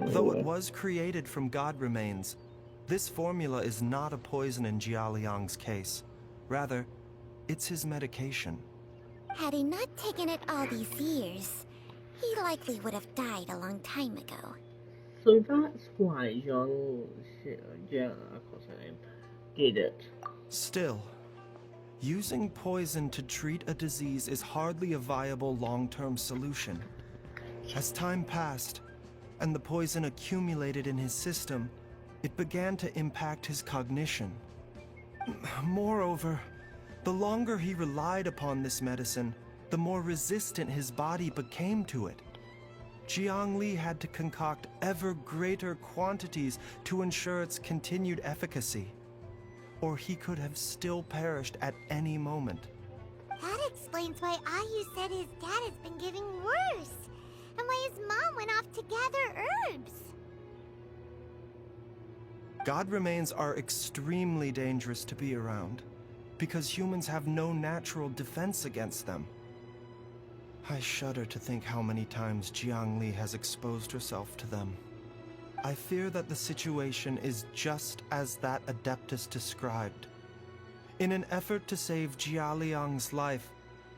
Though it was created from god remains, this formula is not a poison in Jialiang's case. Rather, it's his medication. Had he not taken it all these years, he likely would have died a long time ago. So that's why Zhang... yeah, of course her name. Did it. Still, using poison to treat a disease is hardly a viable long-term solution. As time passed, and the poison accumulated in his system, it began to impact his cognition. Moreover, the The longer he relied upon this medicine, the more resistant his body became to it. Jiangli had to concoct ever greater quantities to ensure its continued efficacy, or he could have still perished at any moment. That explains why Ayu said his dad has been getting worse, and why his mom went off to gather herbs. God remains are extremely dangerous to be around, because humans have no natural defense against them. I shudder to think how many times Jiangli has exposed herself to them. I fear that the situation is just as that Adeptus described. In an effort to save Jialiang's life,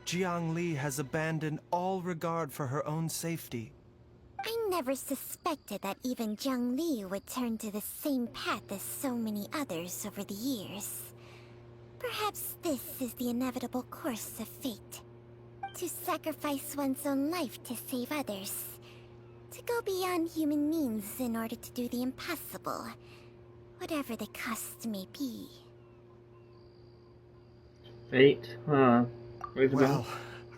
Jiangli has abandoned all regard for her own safety. I never suspected that even Jiangli would turn to the same path as so many others over the years. Perhaps this is the inevitable course of fate. To sacrifice one's own life to save others. To go beyond human means in order to do the impossible. Whatever the cost may be. Fate, huh? Well,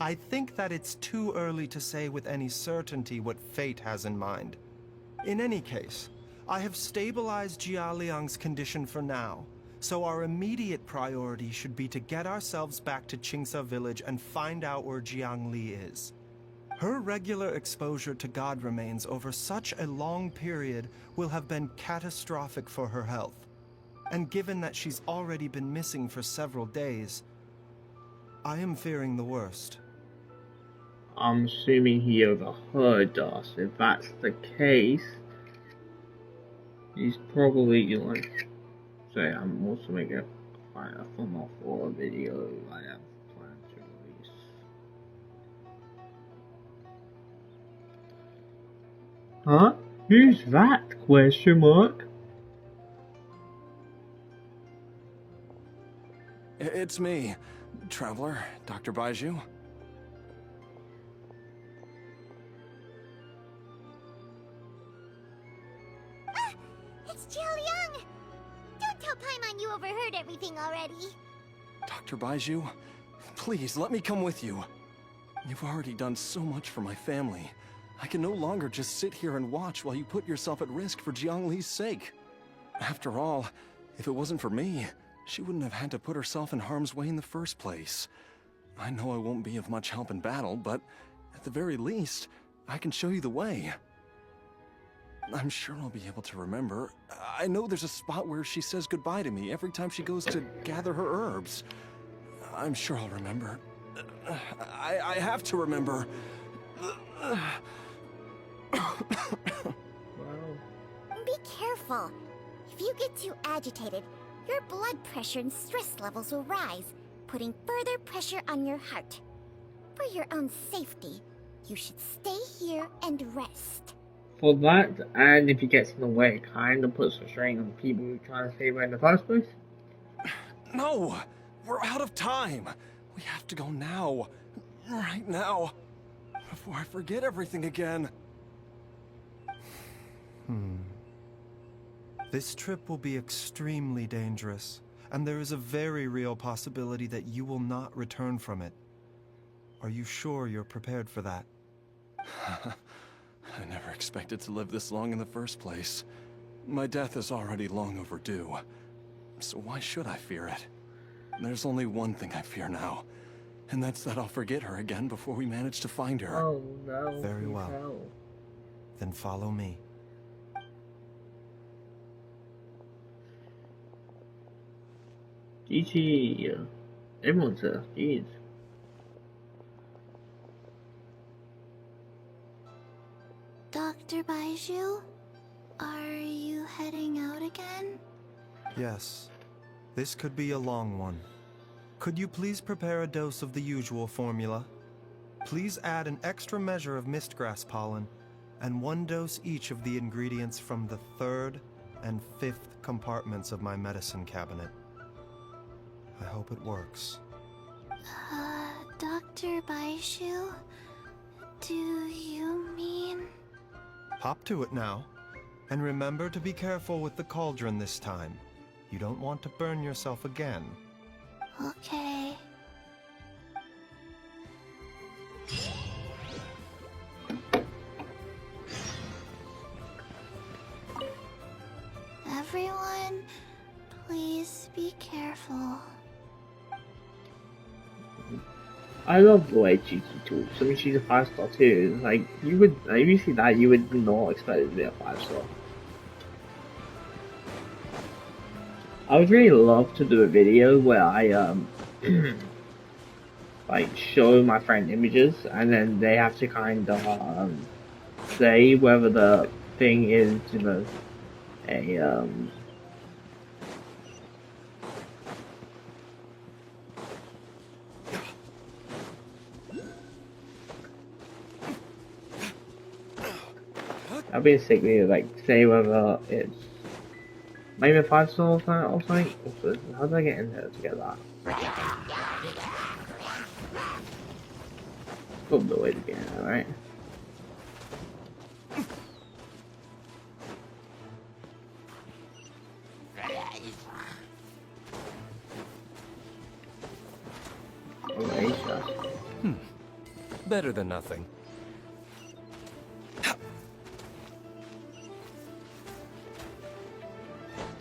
I think that it's too early to say with any certainty what fate has in mind. In any case, I have stabilized Jialiang's condition for now, so our immediate priority should be to get ourselves back to Qingsa village and find out where Jiangli is. Her regular exposure to God remains over such a long period will have been catastrophic for her health. And given that she's already been missing for several days, I am fearing the worst. I'm assuming he overheard us. If that's the case, he's probably like. Sorry, I'm also making a thumbnail for a video I have planned to release. Huh? Who's that? Question mark. It's me, Traveler, Dr. Baizhu. It's Jialiang! Don't tell Paimon you overheard everything already. Dr. Baizhu, please let me come with you. You've already done so much for my family. I can no longer just sit here and watch while you put yourself at risk for Jiangli's sake. After all, if it wasn't for me, she wouldn't have had to put herself in harm's way in the first place. I know I won't be of much help in battle, but at the very least, I can show you the way. I'm sure I'll be able to remember. I know there's a spot where she says goodbye to me every time she goes to gather her herbs. I'm sure I'll remember. I have to remember. Be careful. If you get too agitated, your blood pressure and stress levels will rise, putting further pressure on your heart. For your own safety, you should stay here and rest. For that, and if he gets in the way, it kind of puts a strain on the people who are trying to save her in the first place. No! We're out of time! We have to go now. Right now. Before I forget everything again. This trip will be extremely dangerous, and there is a very real possibility that you will not return from it. Are you sure you're prepared for that? I never expected to live this long in the first place. My death is already long overdue. So why should I fear it? There's only one thing I fear now, and that's that I'll forget her again before we manage to find her. Oh no. Very well. No. Then follow me. GG. Everyone's here. Jeez. Dr. Baizhu, are you heading out again? Yes. This could be a long one. Could you please prepare a dose of the usual formula? Please add an extra measure of mistgrass pollen, and 1 dose each of the ingredients from the 3rd and 5th compartments of my medicine cabinet. I hope it works. Dr. Baizhu, do you mean... Hop to it now. And remember to be careful with the cauldron this time. You don't want to burn yourself again. Okay. I love the way Chi talks. I mean, she's a 5-star too. Like, you would, if you see that, you would not expect it to be a 5-star. I would really love to do a video where I, like, show my friend images, and then they have to kind of, say whether the thing is, you know, a, I'd be a sick video, like, say whether it's maybe a 5-star or something. Also, how do I get in there to get that? Probably the way to get in there, right? Better than nothing.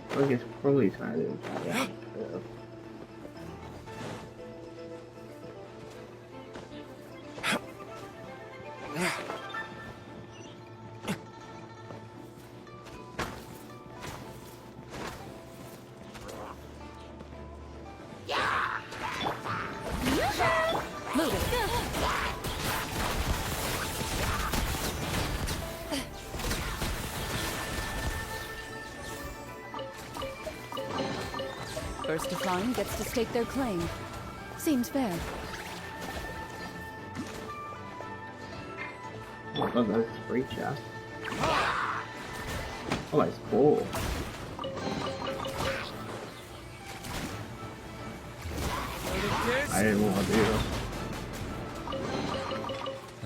I think it's probably trying to First to find gets to stake their claim. Seems fair. Oh, that's free chest. Oh, that's cool. I didn't want to do this.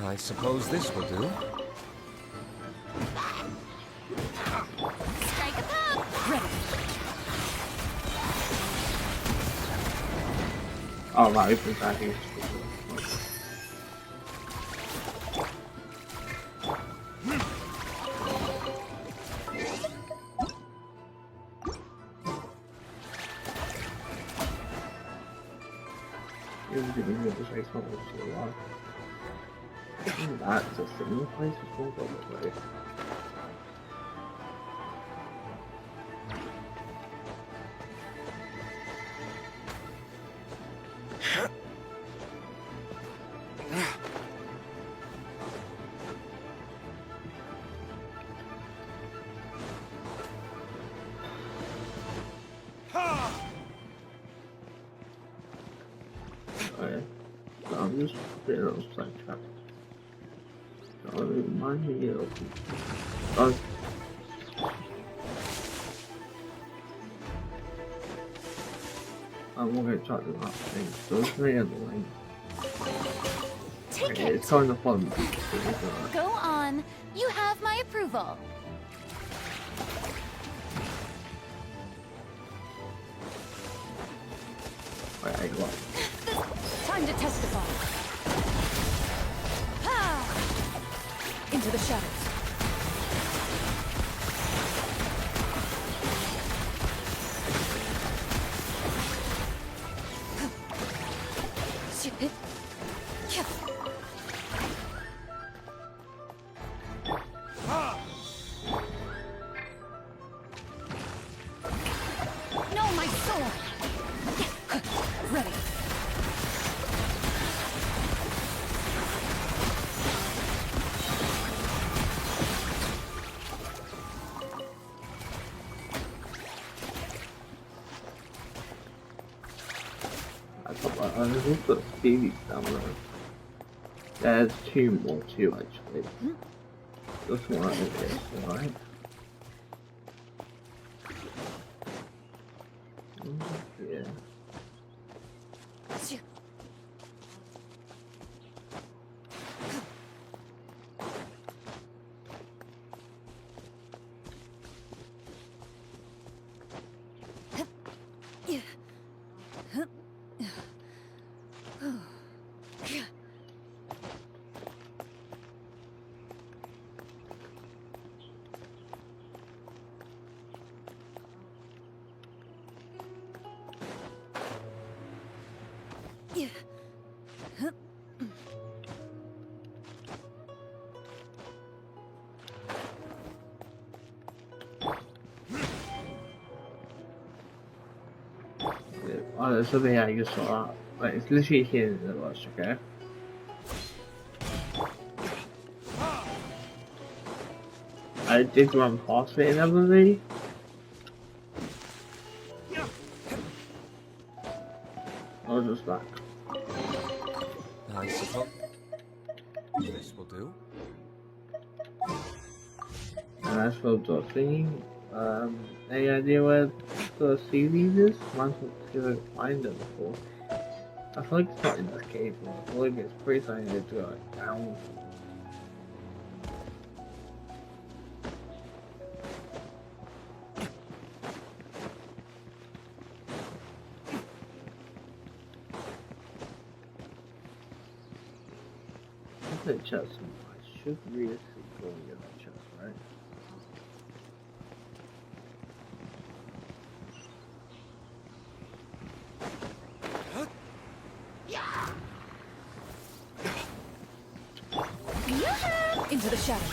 I suppose this will do. Strike a pop! Ready. Oh, that opens that here. That's a similar place as well, probably. Okay. So I'm just putting on sidetrack. So remind me of I'm going to try to not thing. So it's very annoying. Take Okay, it! it's kind of fun. Go on. You have my approval. Wait, I got Time to testify. Ha! Into the shadows. No, my sword! Ready. there's also Stevie's down there. There's 2 more too, actually. This one is this, right? Yeah. Oh, there's something I just saw that. Like, it's literally here in the list, okay? I did run past it inevitably. I was just like, I suppose this will do. and as for the thing, any idea where the series is? Mine's to find it before. I feel like it's not in this cave, but I feel like it's pretty something to go down. That's a chest. I should really go and get that chest, right? Into the shadows.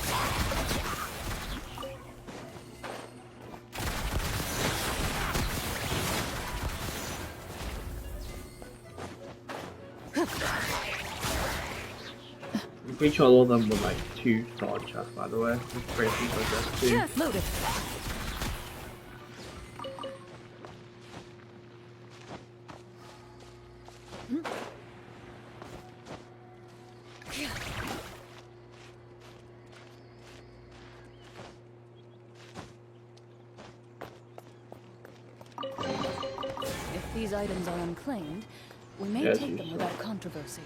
I'm pretty sure all of them were like 2-star chests, by the way. It's pretty simple, just 2. Chest loaded. If these items are unclaimed, we may take them without controversy.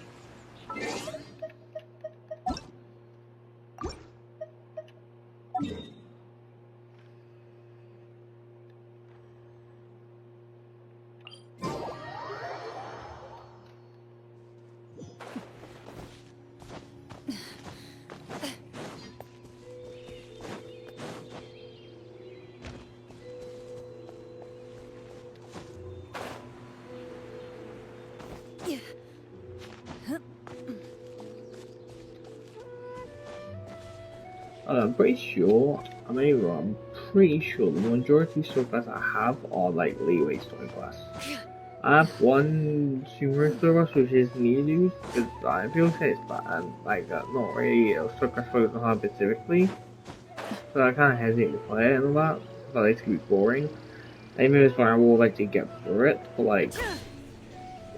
I'm pretty sure, I may be wrong, I'm pretty sure the majority of sword class I have are like leeway sword class. I have one super sword class which is needed because I feel like it's like not really a sword class focused on specifically. So I kind of hesitate to play it and all that, but it's gonna be boring. Maybe it's why I will like to get through it, but like,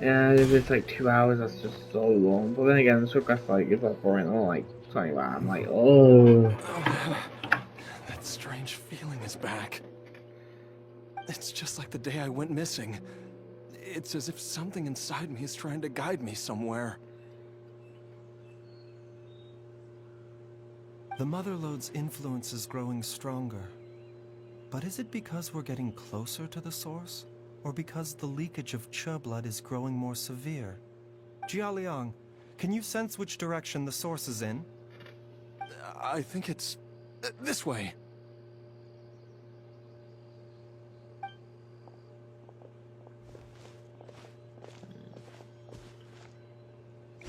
yeah, if it's like 2 hours, that's just so long. But then again, the sword class like it's like boring. I don't like something like I'm like, oh. That strange feeling is back. It's just like the day I went missing. It's as if something inside me is trying to guide me somewhere. The Motherlode's influence is growing stronger. But is it because we're getting closer to the source? Or because the leakage of Che blood is growing more severe? Jialiang, can you sense which direction the source is in? I think it's this way.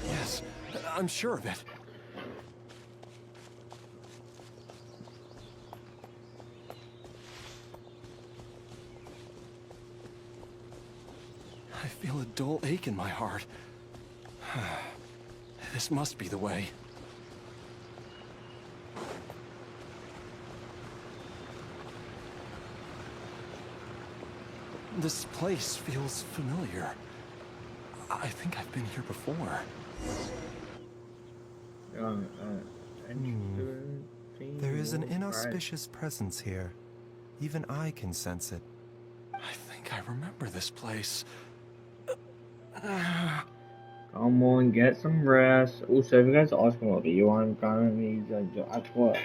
Yes, I'm sure of it. I feel a dull ache in my heart. This must be the way. This place feels familiar. I think I've been here before. There is an inauspicious presence here. Even I can sense it. I think I remember this place. Come on, get some rest. Also, if you guys are asking what video I'm gonna need, I've got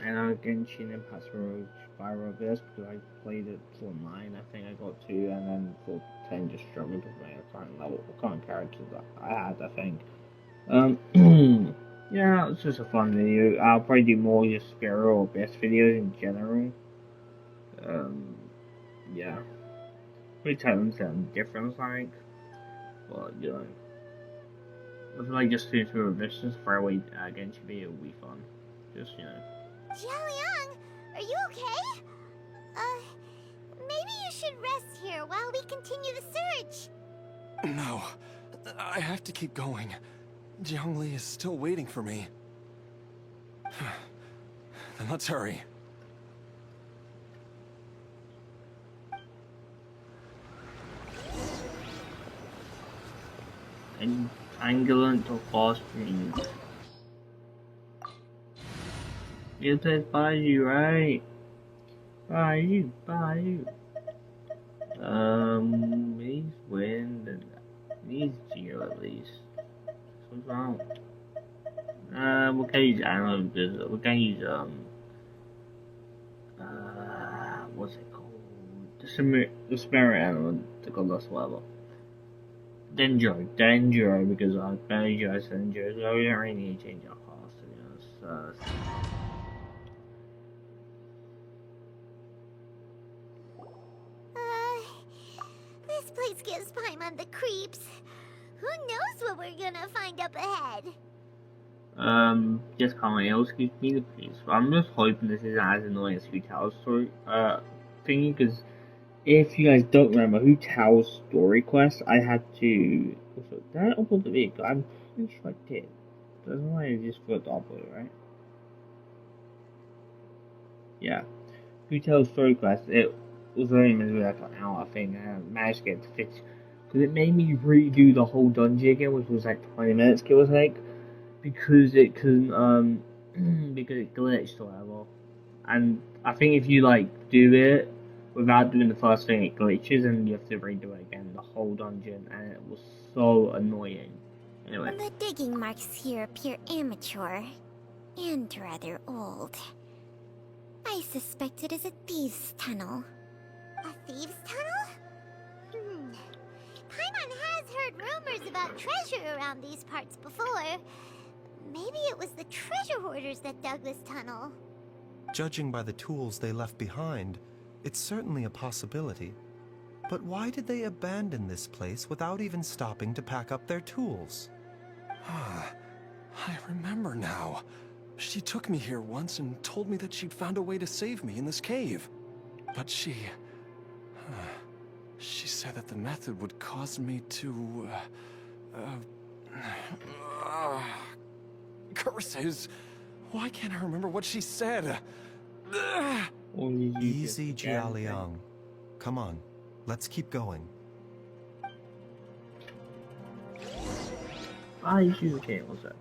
Anna Genshin and Password Spiral this because I played it till 9. I think I got 2, and then for 10 just struggled with my current level, current characters that I had. I think. Yeah, it's just a fun video. I'll probably do more just Sparrow or best videos in general. Yeah. We tell them something different, like, but you know. I feel like just doing through a vicious fairway against video will be fun. Just, you know. Jialiang, are you okay? Maybe you should rest here while we continue the search. No, I have to keep going. Jiangli is still waiting for me. Then let's hurry. Entanglement of force strings. You said baizhu, right? Baizhu. He's wind and he's geo at least. What's wrong? We can use animal because we can use what's it called? The spirit animal to go less level. Dendro, because I Baizhu has Dendro, so we don't really need to change our class to be honest. This place gives Paimon the creeps. Who knows what we're gonna find up ahead? Just calling else gives me the creeps. I'm just hoping this isn't as annoying as Hu Tao's story, thingy, because if you guys don't remember Hu Tao's story quest, I had to. Also, did I upload the video? I'm pretty sure I did. Doesn't I just forgot to upload it, right? Yeah. Hu Tao's story quest, it was only meant to be like an hour thing, and I managed to get it to fit. Because it made me redo the whole dungeon again, which was like 20 minutes, give or take. Because it couldn't, because it glitched or whatever. And I think if you like do it without doing the first thing, it glitches and you have to redo it again, the whole dungeon, and it was so annoying. Anyway. The digging marks here appear amateur and rather old. I suspect it is a thieves' tunnel. A thieves' tunnel? Paimon has heard rumors about treasure around these parts before. Maybe it was the treasure hoarders that dug this tunnel. Judging by the tools they left behind, it's certainly a possibility. But why did they abandon this place without even stopping to pack up their tools? I remember now. She took me here once and told me that she'd found a way to save me in this cave. But she said that the method would cause me to, curses. Why can't I remember what she said? Easy, Jialiang. Come on, let's keep going. Okay, what's up?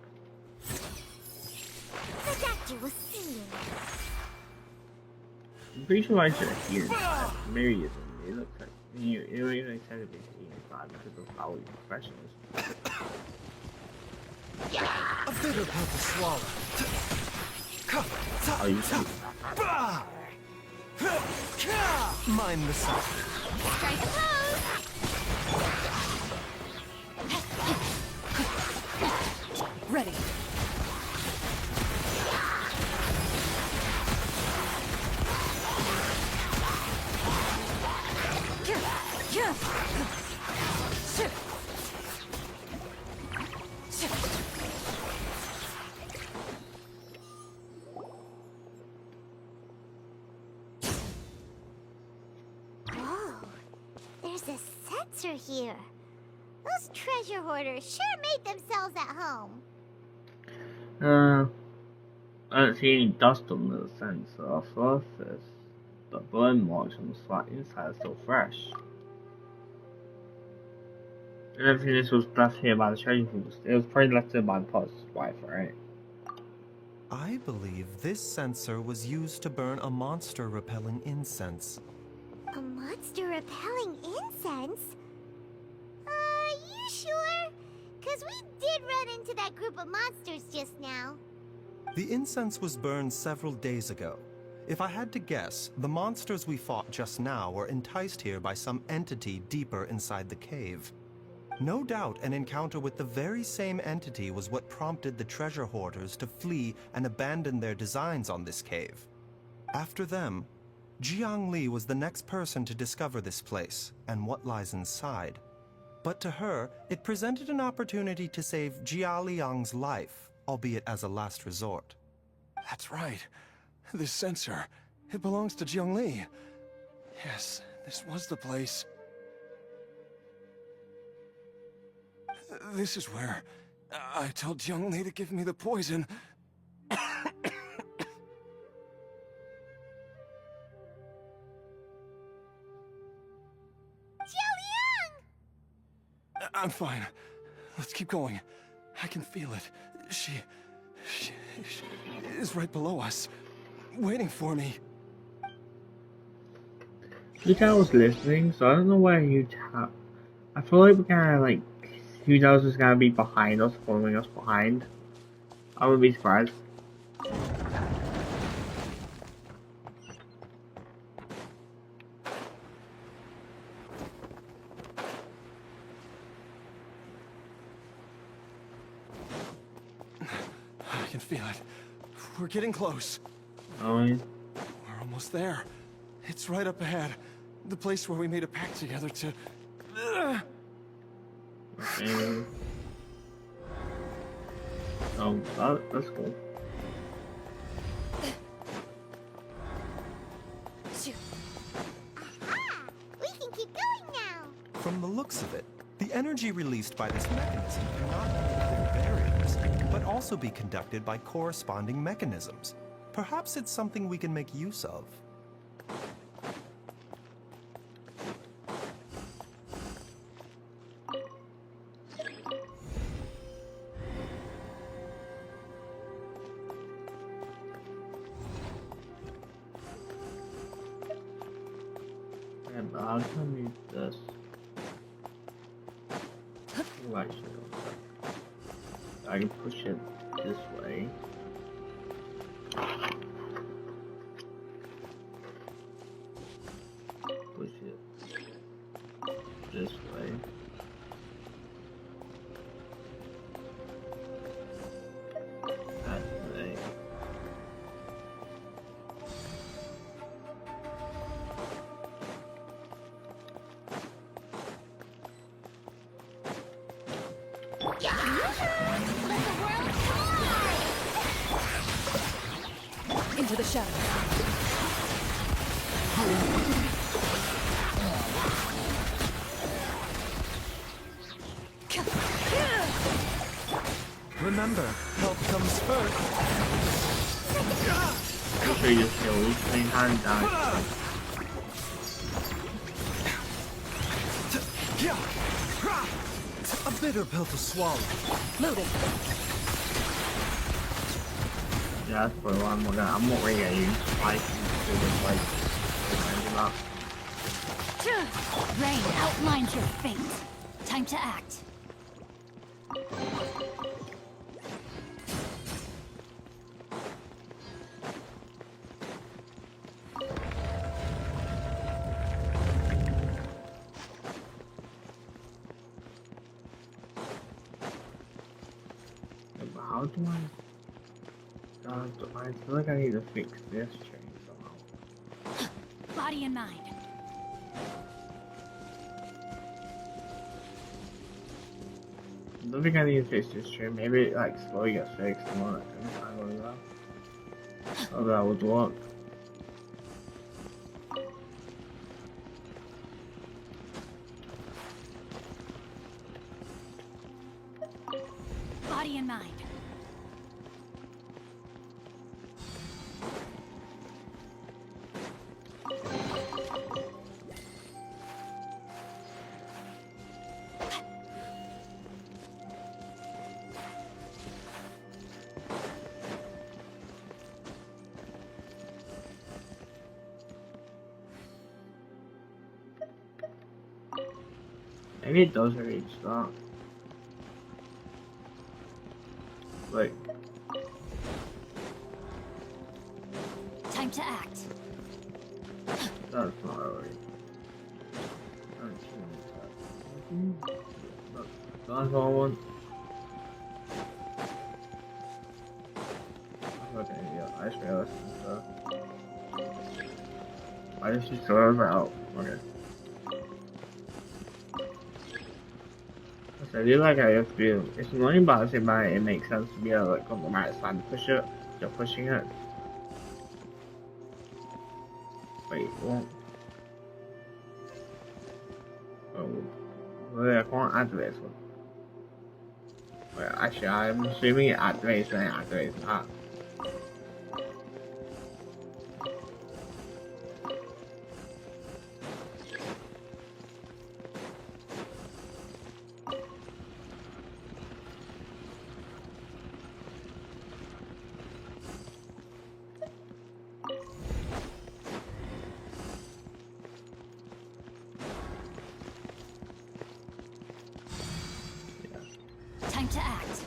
The doctor will see you. I'm pretty sure I should have healed that. Maybe it isn't. It looks like you even excited to be healing because of how professionals. A bitter pill to swallow. How you feel? Mind the sun. Strike a pose! Ready. Whoa, there's a sensor here. Those treasure hoarders sure made themselves at home. I don't see any dust on the sensor surface. The burn marks on the flat inside are still fresh. And everything this was left here by the treasure hoarders. It was probably left here by the post's wife, right? I believe this sensor was used to burn a monster-repelling incense. A monster repelling incense? You sure? 'Cause we did run into that group of monsters just now. The incense was burned several days ago. If I had to guess, the monsters we fought just now were enticed here by some entity deeper inside the cave. No doubt an encounter with the very same entity was what prompted the treasure hoarders to flee and abandon their designs on this cave. After them, Jiangli was the next person to discover this place and what lies inside. But to her, it presented an opportunity to save Jia Liang's life, albeit as a last resort. That's right. This sensor, it belongs to Jiangli. Yes, This was the place. This is where I told Jiangli to give me the poison. I'm fine. Let's keep going. I can feel it. She is right below us, waiting for me. The guy was listening, so I don't know where you tap. I feel like we're gonna like who knows is gonna be behind us, following us behind. I wouldn't be surprised. I can feel it. We're getting close. Oh, yeah. We're almost there. It's right up ahead. The place where we made a pact together to... Okay. Oh, that's cool. Aha! We can keep going now! From the looks of it, the energy released by this mechanism can not only clear barriers, but also be conducted by corresponding mechanisms. Perhaps it's something we can make use of. And I'll come use this. Oh, actually, I can push it this way. Push it this way. That way. Into the shadows. Remember, help comes first. Show your skills, main hand down. A bitter pill to swallow. Loaded. Yeah, that's probably what I'm not really gonna use spike to like that. Rain outlines your fate. Time to act. How do I feel like I need to fix this chain somehow. Body and mind. I don't think I need to fix this chain. Maybe it like slowly gets fixed and all that kind of thing. Oh, that would work. Body and mind. Maybe it does reach that. Like, Time to act. that's not right. That's what I want. Okay, yeah, I just realized stuff. I just throw it out. Okay. I do like how you feel. It's annoying, but at the same time, it makes sense to be able to like on the right side and push it. You're pushing it. Wait, what? Wait, I can't add this one. Wait, actually, I'm assuming it activates and it activates that. Time to act.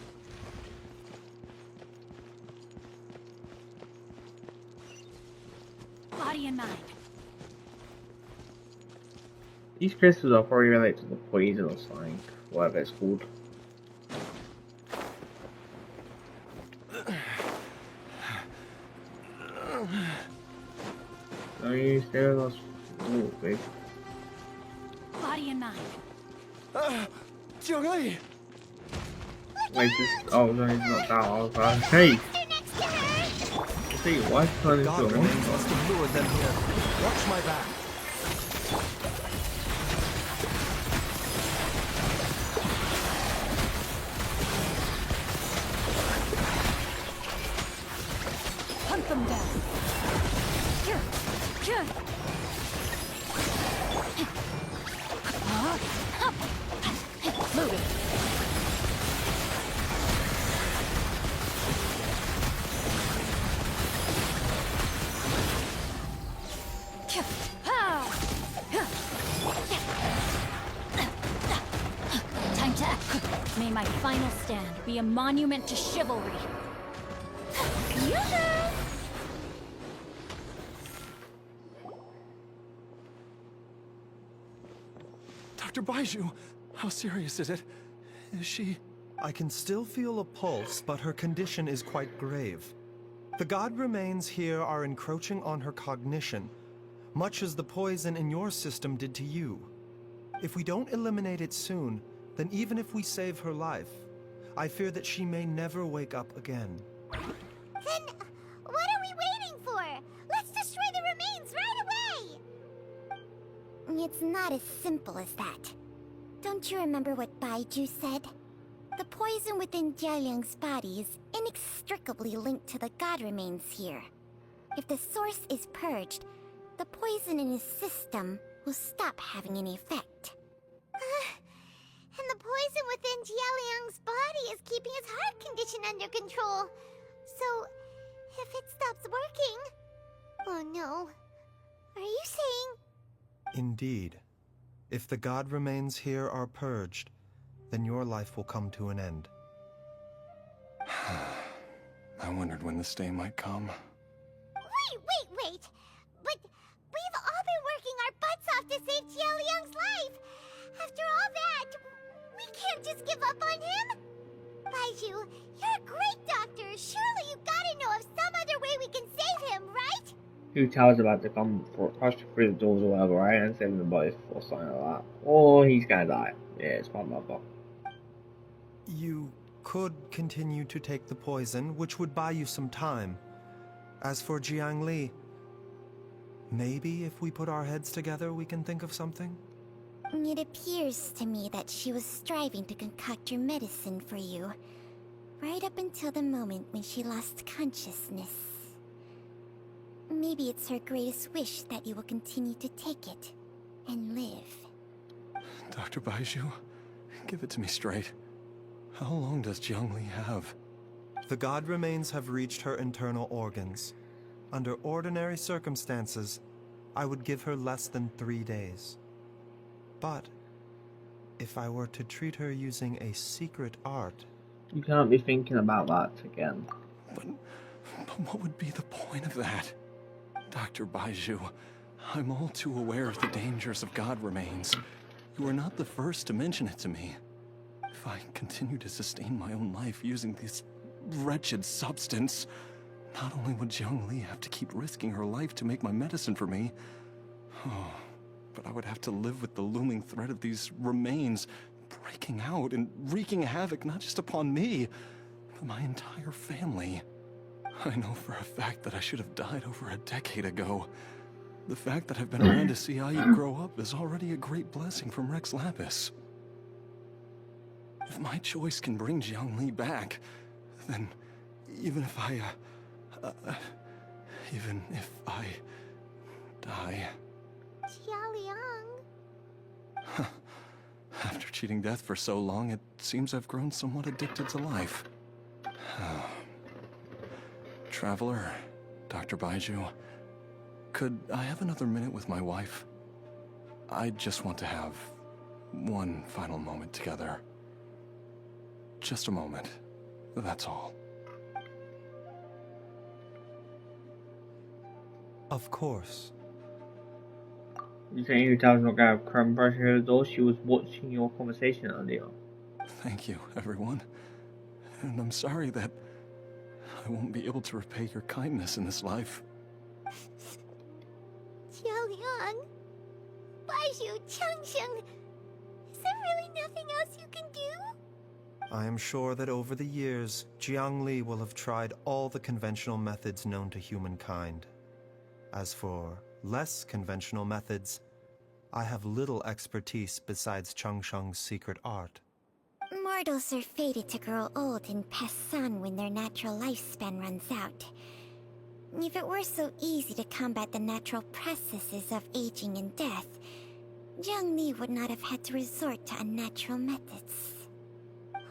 Body and mind. These crystals are probably related to the poison or something, whatever it's called. Are you scared of us? Ooh, babe. Body and mind. Jiangli! Wait, this. Oh, no, he's not that. I was like, hey! See, why turn into a God monster? must have lured them here. Watch my back. Hunt them down. Loaded. Time to act. May my final stand be a monument to chivalry. Dr. Baizhu, how serious is it? Is she... I can still feel a pulse, but her condition is quite grave. The god remains here are encroaching on her cognition, much as the poison in your system did to you. If we don't eliminate it soon, then even if we save her life, I fear that she may never wake up again. Then what are we waiting for? Let's destroy the remains right away! It's not as simple as that. Don't you remember what Baizhu said? The poison within Jialiang's body is inextricably linked to the god remains here. If the source is purged, the poison in his system will stop having any effect. And the poison within Jialiang's body is keeping his heart condition under control. So, if it stops working... Oh no. Are you saying... Indeed. If the god remains here are purged, then your life will come to an end. I wondered when this day might come. Wait! But we've all been working our butts off to save Jialiang's life! After all that, we can't just give up on him! Baizhu, you're a great doctor! Surely you gotta know of some other way we can save him, right? Who tells about to come for crush through the doors or whatever, right? And save the bodies or something like that. Or he's gonna die. Yeah, it's my mother. You could continue to take the poison, which would buy you some time. As for Jiangli, maybe if we put our heads together, we can think of something? It appears to me that she was striving to concoct your medicine for you, right up until the moment when she lost consciousness. Maybe it's her greatest wish that you will continue to take it and live. Dr. Baizhu, give it to me straight. How long does Jiangli have? The god remains have reached her internal organs. Under ordinary circumstances, I would give her less than 3 days. But if I were to treat her using a secret art... You can't be thinking about that again. But what would be the point of that? Dr. Baizhu, I'm all too aware of the dangers of god remains. You are not the first to mention it to me. If I continue to sustain my own life using this wretched substance, not only would Jiangli have to keep risking her life to make my medicine for me, but I would have to live with the looming threat of these remains breaking out and wreaking havoc not just upon me, but my entire family. I know for a fact that I should have died over a decade ago. The fact that I've been around to see how you grow up is already a great blessing from Rex Lapis. If my choice can bring Jiangli back, then even if I die... Jialiang. After cheating death for so long, it seems I've grown somewhat addicted to life. Traveler, Dr. Baizhu, could I have another minute with my wife? I just want to have one final moment together. Just a moment. That's all. Of course. You saying your dad's not gonna come brushing her door? She was watching your conversation earlier. Thank you, everyone. And I'm sorry that I won't be able to repay your kindness in this life. Jialiang. Baizhu, Changsheng. Is there really nothing else you can do? I am sure that over the years, Jiangli will have tried all the conventional methods known to humankind. As for less conventional methods, I have little expertise besides Changsheng's secret art. Mortals are fated to grow old and pass on when their natural lifespan runs out. If it were so easy to combat the natural processes of aging and death, Jiangli would not have had to resort to unnatural methods.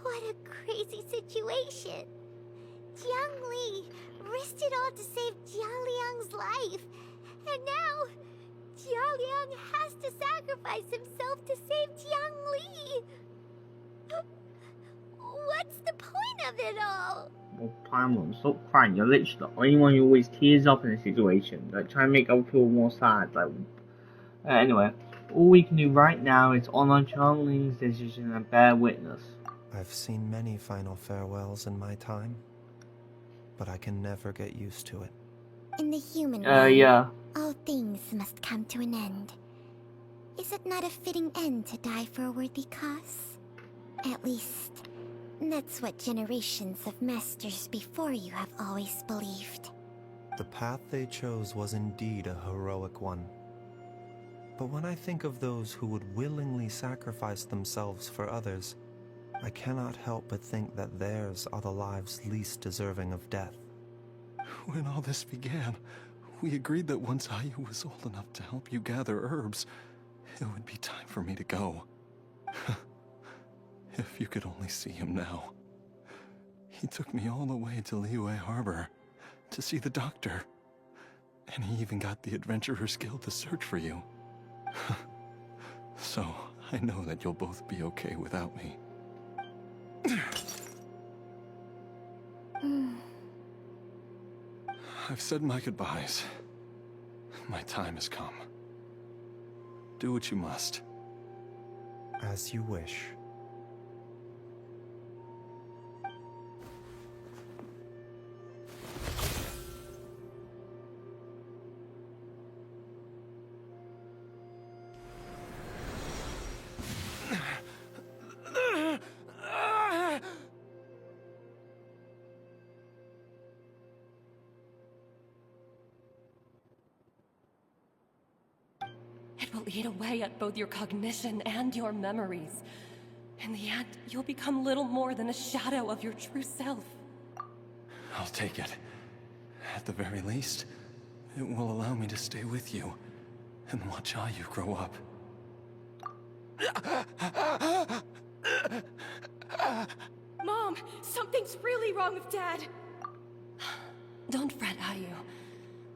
What a crazy situation. Jiangli risked it all to save Jialiang's life. And now, Jialiang has to sacrifice himself to save Jiangli. What's the point of it all? Well, Paimon, stop crying. You're literally the only one who always tears up in a situation. Like, trying to make other people more sad. Like, anyway, all we can do right now is honor Changling's decision and bear witness. I've seen many final farewells in my time, but I can never get used to it. In the human realm, yeah. all things must come to an end. Is it not a fitting end to die for a worthy cause? At least, that's what generations of masters before you have always believed. The path they chose was indeed a heroic one. But when I think of those who would willingly sacrifice themselves for others, I cannot help but think that theirs are the lives least deserving of death. When all this began, we agreed that once Ayu was old enough to help you gather herbs, it would be time for me to go. If you could only see him now. He took me all the way to Liyue Harbor to see the doctor. And he even got the Adventurers Guild to search for you. So, I know that you'll both be okay without me. I've said my goodbyes. My time has come. Do what you must. As you wish. It will eat away at both your cognition and your memories. In the end, you'll become little more than a shadow of your true self. I'll take it. At the very least, it will allow me to stay with you and watch Ayu grow up. Mom, something's really wrong with Dad. Don't fret, Ayu.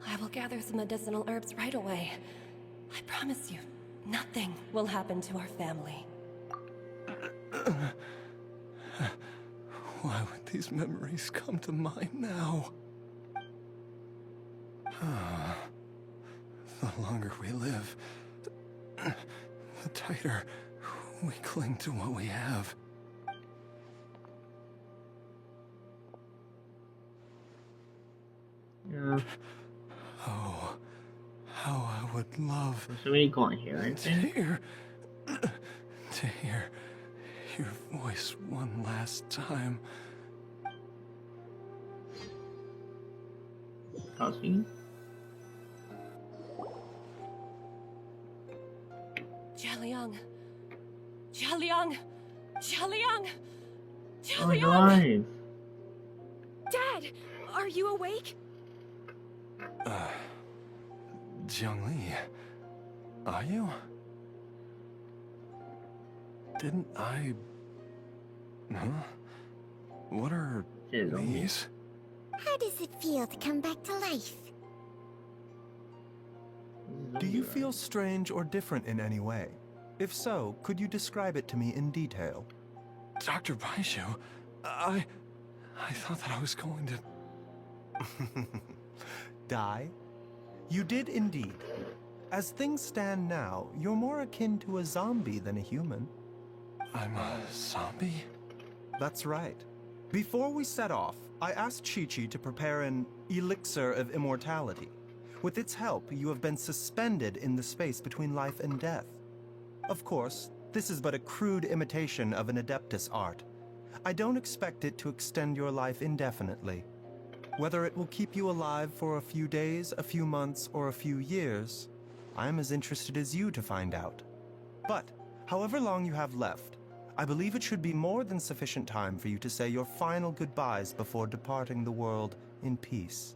I will gather some medicinal herbs right away. I promise you, nothing will happen to our family. Why would these memories come to mind now? The longer we live, the tighter we cling to what we have. Yeah. Oh, how I would love So we can't hear anything. to hear your voice one last time. Cutscene. Jialiang. Jialiang! Jialiang! Oh, Jialiang! nice. Dad, are you awake? Jiangli, are you? Didn't I... Huh? What are these? How does it feel to come back to life? Do you feel strange or different in any way? If so, could you describe it to me in detail? Dr. Baizhu, I thought that I was going to... Die? You did indeed. As things stand now, you're more akin to a zombie than a human. I'm a zombie? That's right. Before we set off, I asked Chi-Chi to prepare an elixir of immortality. With its help, you have been suspended in the space between life and death. Of course, this is but a crude imitation of an Adeptus art. I don't expect it to extend your life indefinitely. Whether it will keep you alive for a few days, a few months, or a few years, I'm as interested as you to find out. But, however long you have left, I believe it should be more than sufficient time for you to say your final goodbyes before departing the world in peace.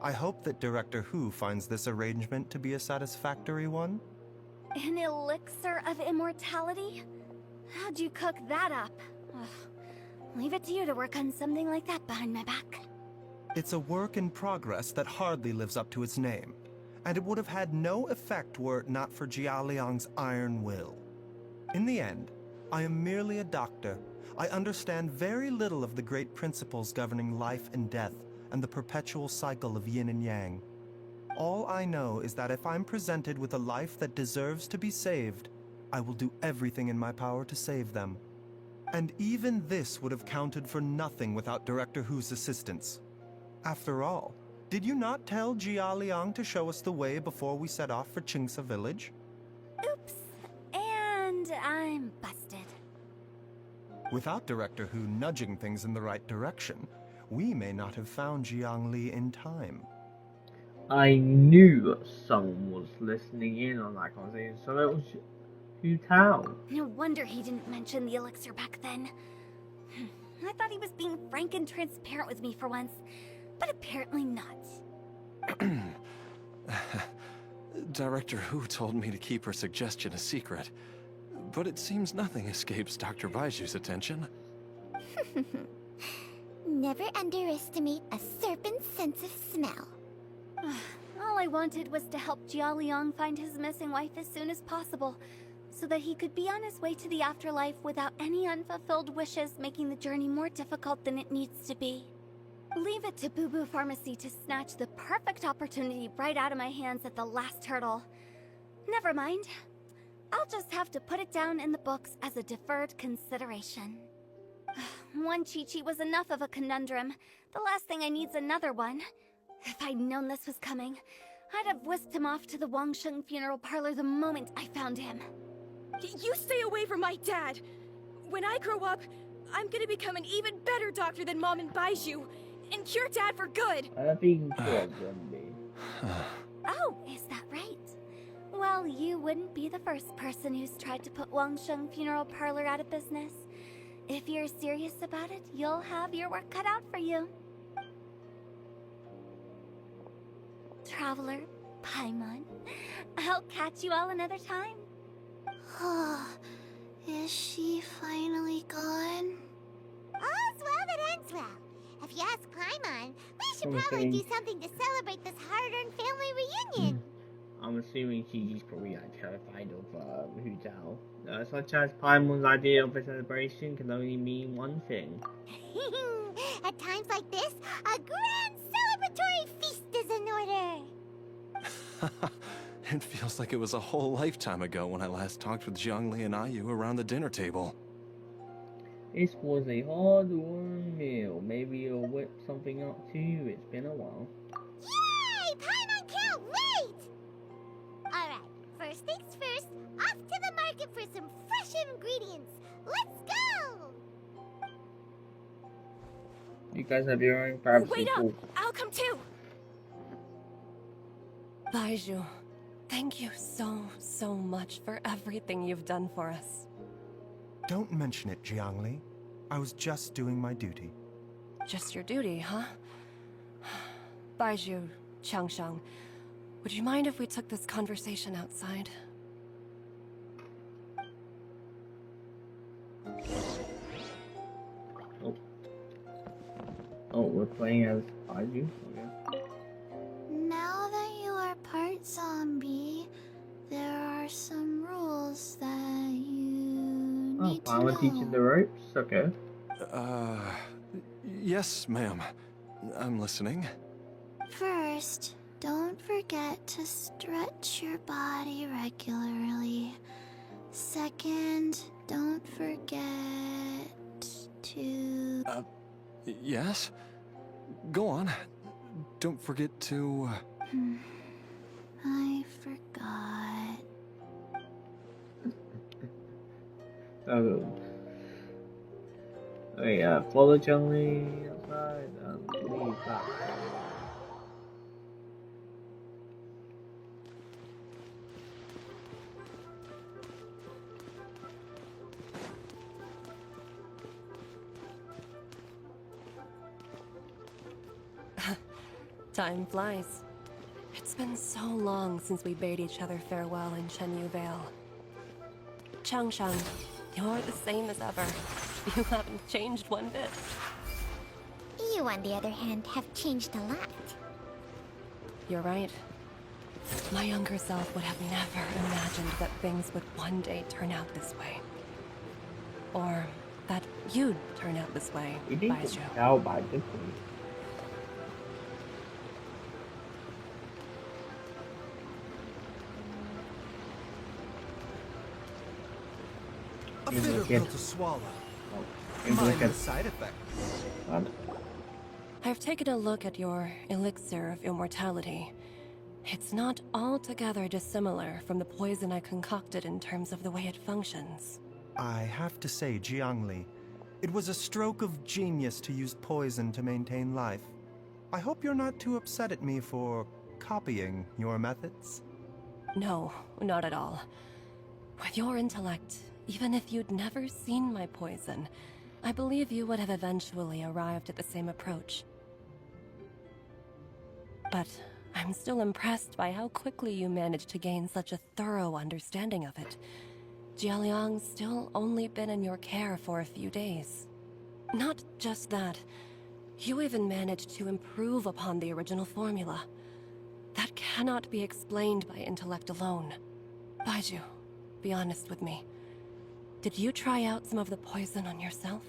I hope that Director Hu finds this arrangement to be a satisfactory one. An elixir of immortality? How'd you cook that up? Ugh. Leave it to you to work on something like that behind my back. It's a work in progress that hardly lives up to its name, and it would have had no effect were it not for Jialiang's iron will. In the end, I am merely a doctor. I understand very little of the great principles governing life and death and the perpetual cycle of yin and yang. All I know is that if I'm presented with a life that deserves to be saved, I will do everything in my power to save them. And even this would have counted for nothing without Director Hu's assistance. After all, did you not tell Jialiang to show us the way before we set off for Qingce village? Oops. And I'm busted. Without Director Hu nudging things in the right direction, we may not have found Jiangli in time. I knew someone was listening in on that conversation, so it was Hu Tao. No wonder he didn't mention the elixir back then. I thought he was being frank and transparent with me for once, but apparently not. Director Hu told me to keep her suggestion a secret, but it seems nothing escapes Dr. Baizhu's attention. Never underestimate a serpent's sense of smell. All I wanted was to help Jialiang find his missing wife as soon as possible, so that he could be on his way to the afterlife without any unfulfilled wishes making the journey more difficult than it needs to be. Leave it to Boo Boo Pharmacy to snatch the perfect opportunity right out of my hands at the last hurdle. Never mind. I'll just have to put it down in the books as a deferred consideration. One Chi-Chi was enough of a conundrum. The last thing I need's another one. If I'd known this was coming, I'd have whisked him off to the Wangsheng funeral parlor the moment I found him. You stay away from my dad! When I grow up, I'm gonna become an even better doctor than Mom and Baizhu, and cure Dad for good! I think zombie. Oh, is that right? Well, you wouldn't be the first person who's tried to put Wangsheng funeral parlor out of business. If you're serious about it, you'll have your work cut out for you. Traveler, Paimon, I'll catch you all another time. Is she finally gone? All's well that ends well. If you ask Paimon, we should probably do something to celebrate this hard-earned family reunion. I'm assuming Gigi's probably terrified of Hu Tao. Such as Paimon's idea of a celebration can only mean one thing. At times like this, a grand celebratory feast is in order. It feels like it was a whole lifetime ago when I last talked with Jiangli and Ayu around the dinner table. This was a hard-won meal. Maybe you'll whip something up too. It's been a while. Yay! Paimon can't wait! Alright, first things first, off to the market for some fresh ingredients. Let's go! You guys have your own privacy. Wait up! I'll come too! Baizhu, thank you so much for everything you've done for us. Don't mention it, Jiangli. I was just doing my duty. Just your duty, huh? Baizhu, Changsheng, would you mind if we took this conversation outside? Oh, we're playing as baizhu? Okay. Now that you are part zombie, there are some rules that you Oh, need to finally teaching the know. ropes? Okay. Yes, ma'am. I'm listening. First, don't forget to stretch your body regularly. Second, don't forget to... Yes? Go on. Don't forget to... I forgot. Oh, yeah, follow Chun-Li outside and leave back. Time flies. It's been so long since we bade each other farewell in Chenyu Vale. Changsheng, you're the same as ever. You haven't changed one bit. You, on the other hand, have changed a lot. You're right. My younger self would have never imagined that things would one day turn out this way. Or that you'd turn out this way, You need to Baizhu. tell by differently. A He's bitter looking. pill to swallow. He's Mind looking. the side effect. I've taken a look at your elixir of immortality. It's not altogether dissimilar from the poison I concocted in terms of the way it functions. I have to say, Jiangli, it was a stroke of genius to use poison to maintain life. I hope you're not too upset at me for copying your methods. No, not at all. With your intellect, even if you'd never seen my poison, I believe you would have eventually arrived at the same approach. But I'm still impressed by how quickly you managed to gain such a thorough understanding of it. Jialiang's still only been in your care for a few days. Not just that, you even managed to improve upon the original formula. That cannot be explained by intellect alone. Baizhu, be honest with me. Did you try out some of the poison on yourself?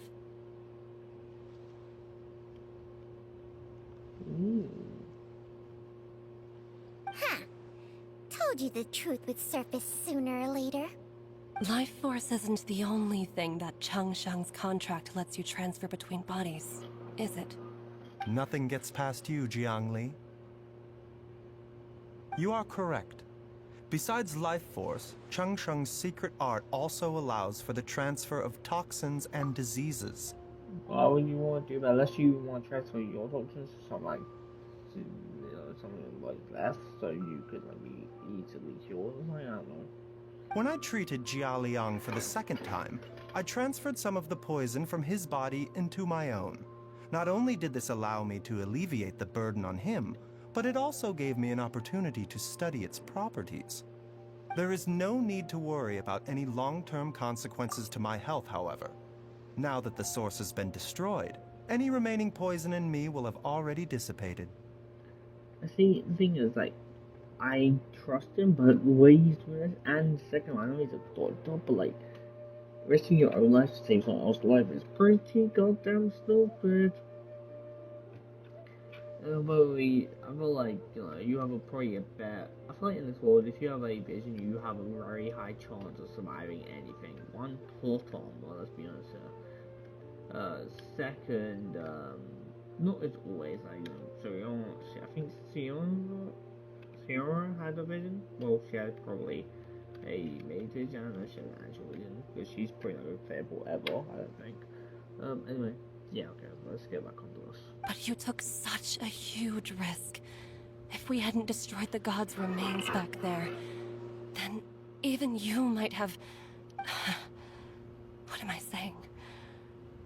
Huh. Told you the truth would surface sooner or later. Life force isn't the only thing that Changsheng's contract lets you transfer between bodies, is it? Nothing gets past you, Jiangli. You are correct. Besides life force, Changsheng's secret art also allows for the transfer of toxins and diseases. Why would you want to do that unless you want to transfer your toxins to something like, something like that, so you could like be easily cured or something? I don't know. When I treated Jia Liang for the second time, I transferred some of the poison from his body into my own. Not only did this allow me to alleviate the burden on him, but it also gave me an opportunity to study its properties. There is no need to worry about any long-term consequences to my health, however. Now that the source has been destroyed, any remaining poison in me will have already dissipated. See, the thing is, like, I trust him, but the way he's doing this, and second, I know he's a doctor, but like, risking your own life to save someone else's life is pretty goddamn stupid. But I feel like, you have probably a bet. I feel like in this world, if you have a vision, you have a very high chance of surviving anything. One, Proton, well, let's be honest here. Second, not as always, like, I think Sierra had a vision. Well, she had probably a made vision, I don't know if she had an actual vision, because she's pretty unplayable ever, I don't think. Anyway, yeah, okay, let's get back onto this. But you took such a huge risk. If we hadn't destroyed the god's remains back there, then even you might have... What am I saying?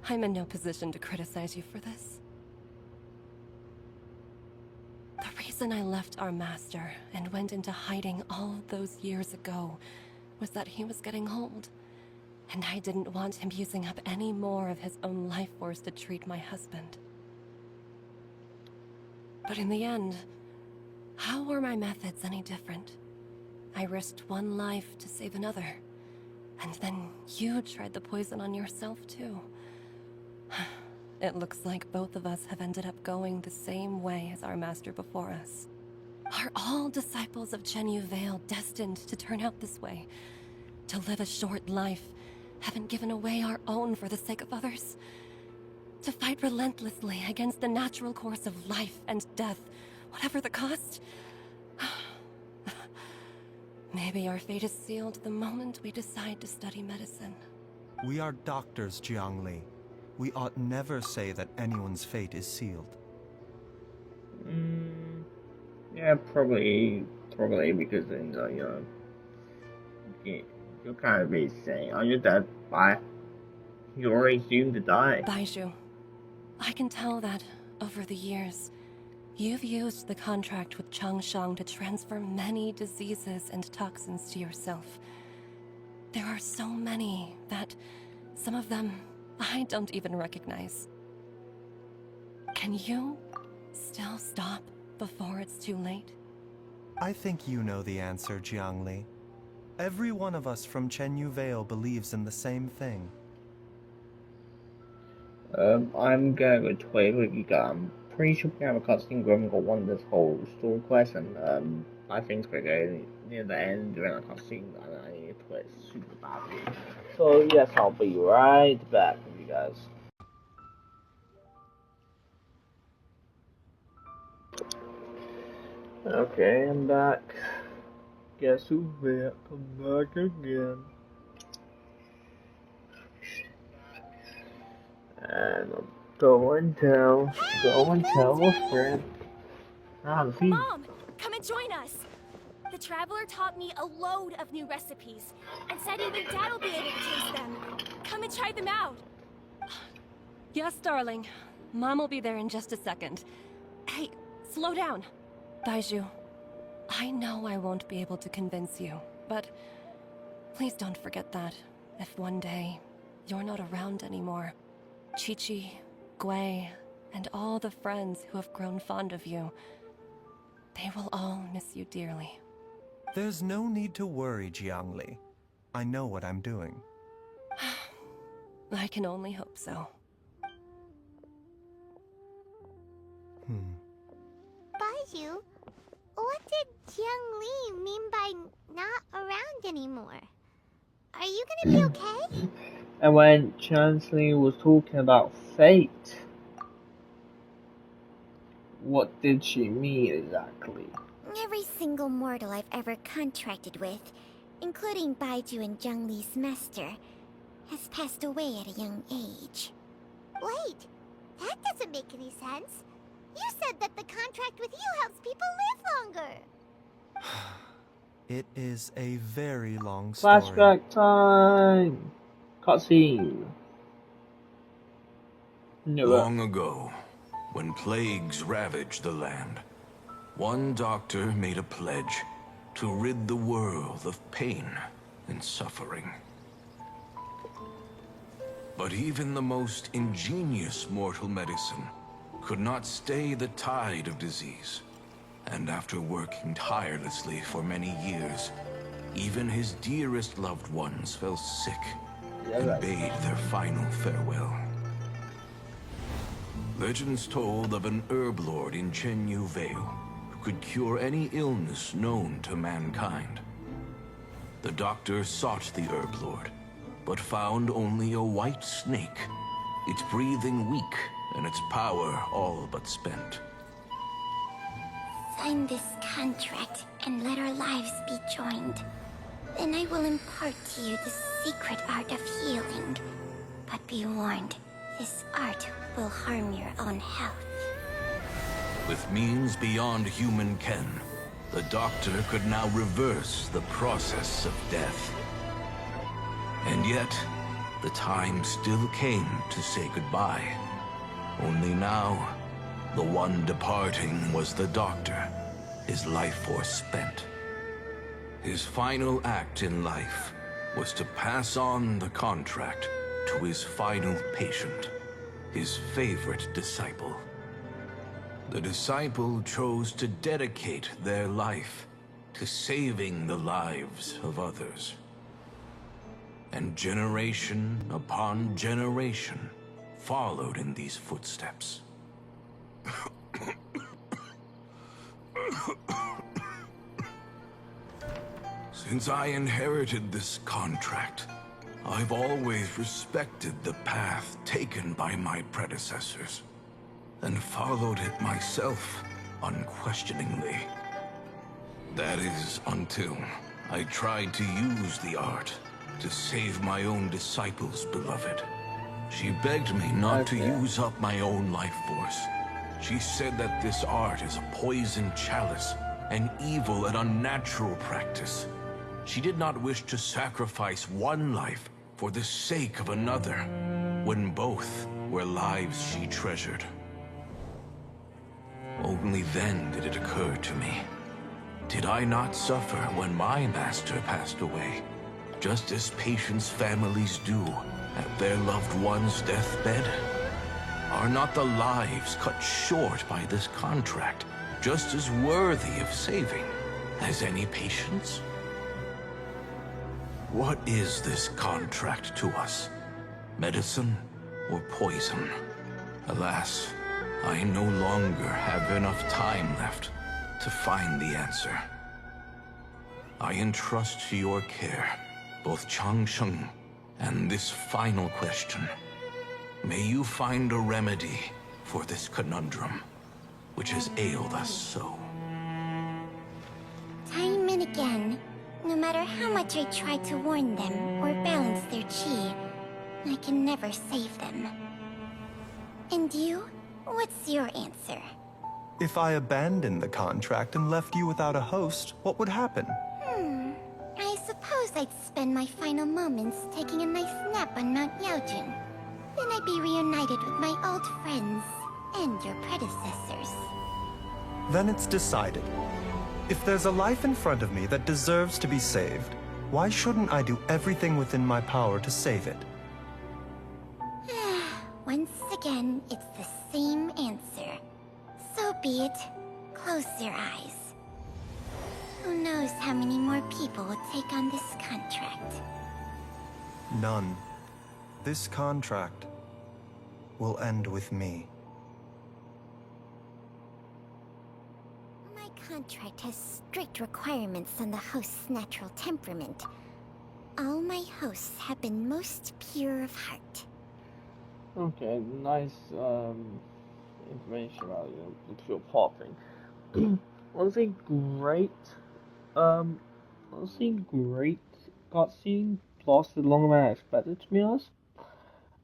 I'm in no position to criticize you for this. The reason I left our master and went into hiding all those years ago was that he was getting old, and I didn't want him using up any more of his own life force to treat my husband. But in the end, how were my methods any different? I risked one life to save another, and then you tried the poison on yourself too. It looks like both of us have ended up going the same way as our master before us. Are all disciples of Chenyu Vale destined to turn out this way? To live a short life, having given away our own for the sake of others? To fight relentlessly against the natural course of life and death, whatever the cost? Maybe our fate is sealed the moment we decide to study medicine. We are doctors, Jiangli. We ought never say that anyone's fate is sealed. Yeah, probably because then you're kind of be saying, "Oh, you're dead. Bye." You're already doomed to die. Baizhu, I can tell that over the years, you've used the contract with Changshang to transfer many diseases and toxins to yourself. There are so many that some of them I don't even recognize. Can you still stop before it's too late? I think you know the answer, Jiangli. Every one of us from Chenyu Vale believes in the same thing. I'm going with Twig with you guys. I'm pretty sure we have a cutscene where we got one of this whole story quest, and I think we're going near the end during a cutscene, and I need to play super badly. So yes, I'll be right back with you guys. Okay, I'm back. Guess who's back? I'm back again. And I'm going to tell a friend. Mom, come and join us. The Traveler taught me a load of new recipes and said even Dad will be able to taste them. Come and try them out. Yes, darling. Mom will be there in just a second. Hey, slow down. Baizhu, I know I won't be able to convince you, but please don't forget that if one day you're not around anymore, Qiqi, Gui, and all the friends who have grown fond of you, they will all miss you dearly. There's no need to worry, Jiangli. I know what I'm doing. I can only hope so. Baizhu, what did Jiang Li mean by not around anymore? Are you gonna be okay? And when Chancellor was talking about fate, what did she mean exactly? Every single mortal I've ever contracted with, including Baizhu and Jiang Li's master, has passed away at a young age. Wait, that doesn't make any sense. You said that the contract with you helps people live longer. It is a very long story. Flashback time! Cutscene. Long ago, when plagues ravaged the land, one doctor made a pledge to rid the world of pain and suffering. But even the most ingenious mortal medicine could not stay the tide of disease. And after working tirelessly for many years, even his dearest loved ones fell sick and bade their final farewell. Legends told of an herb lord in Chenyu Vale who could cure any illness known to mankind. The doctor sought the herb lord, but found only a white snake, its breathing weak and its power all but spent. Sign this contract and let our lives be joined. Then I will impart to you the secret art of healing. But be warned, this art will harm your own health. With means beyond human ken, the doctor could now reverse the process of death. And yet, the time still came to say goodbye. Only now, the one departing was the doctor, his life force spent. His final act in life was to pass on the contract to his final patient, his favorite disciple. The disciple chose to dedicate their life to saving the lives of others. And generation upon generation followed in these footsteps. Since I inherited this contract, I've always respected the path taken by my predecessors, and followed it myself unquestioningly. That is, until I tried to use the art to save my own disciple's beloved. She begged me not to use up my own life force. She said that this art is a poisoned chalice, an evil and unnatural practice. She did not wish to sacrifice one life for the sake of another, when both were lives she treasured. Only then did it occur to me. Did I not suffer when my master passed away, just as patients' families do at their loved one's deathbed? Are not the lives cut short by this contract just as worthy of saving as any patients? What is this contract to us? Medicine or poison? Alas, I no longer have enough time left to find the answer. I entrust to your care both Changsheng and this final question. May you find a remedy for this conundrum, which has ailed us so. Time and again, no matter how much I try to warn them or balance their chi, I can never save them. And you? What's your answer? If I abandoned the contract and left you without a host, what would happen? I suppose I'd spend my final moments taking a nice nap on Mount Yaojin. Then I'd be reunited with my old friends and your predecessors. Then it's decided. If there's a life in front of me that deserves to be saved, why shouldn't I do everything within my power to save it? Once again, it's the same answer. So be it. Close your eyes. Who knows how many more people will take on this contract? None. This contract will end with me. My contract has strict requirements on the host's natural temperament. All my hosts have been most pure of heart. Okay, nice information about the pure plot thing. Honestly, great. Honestly, great cutscene. Lasted longer than I expected, to be honest.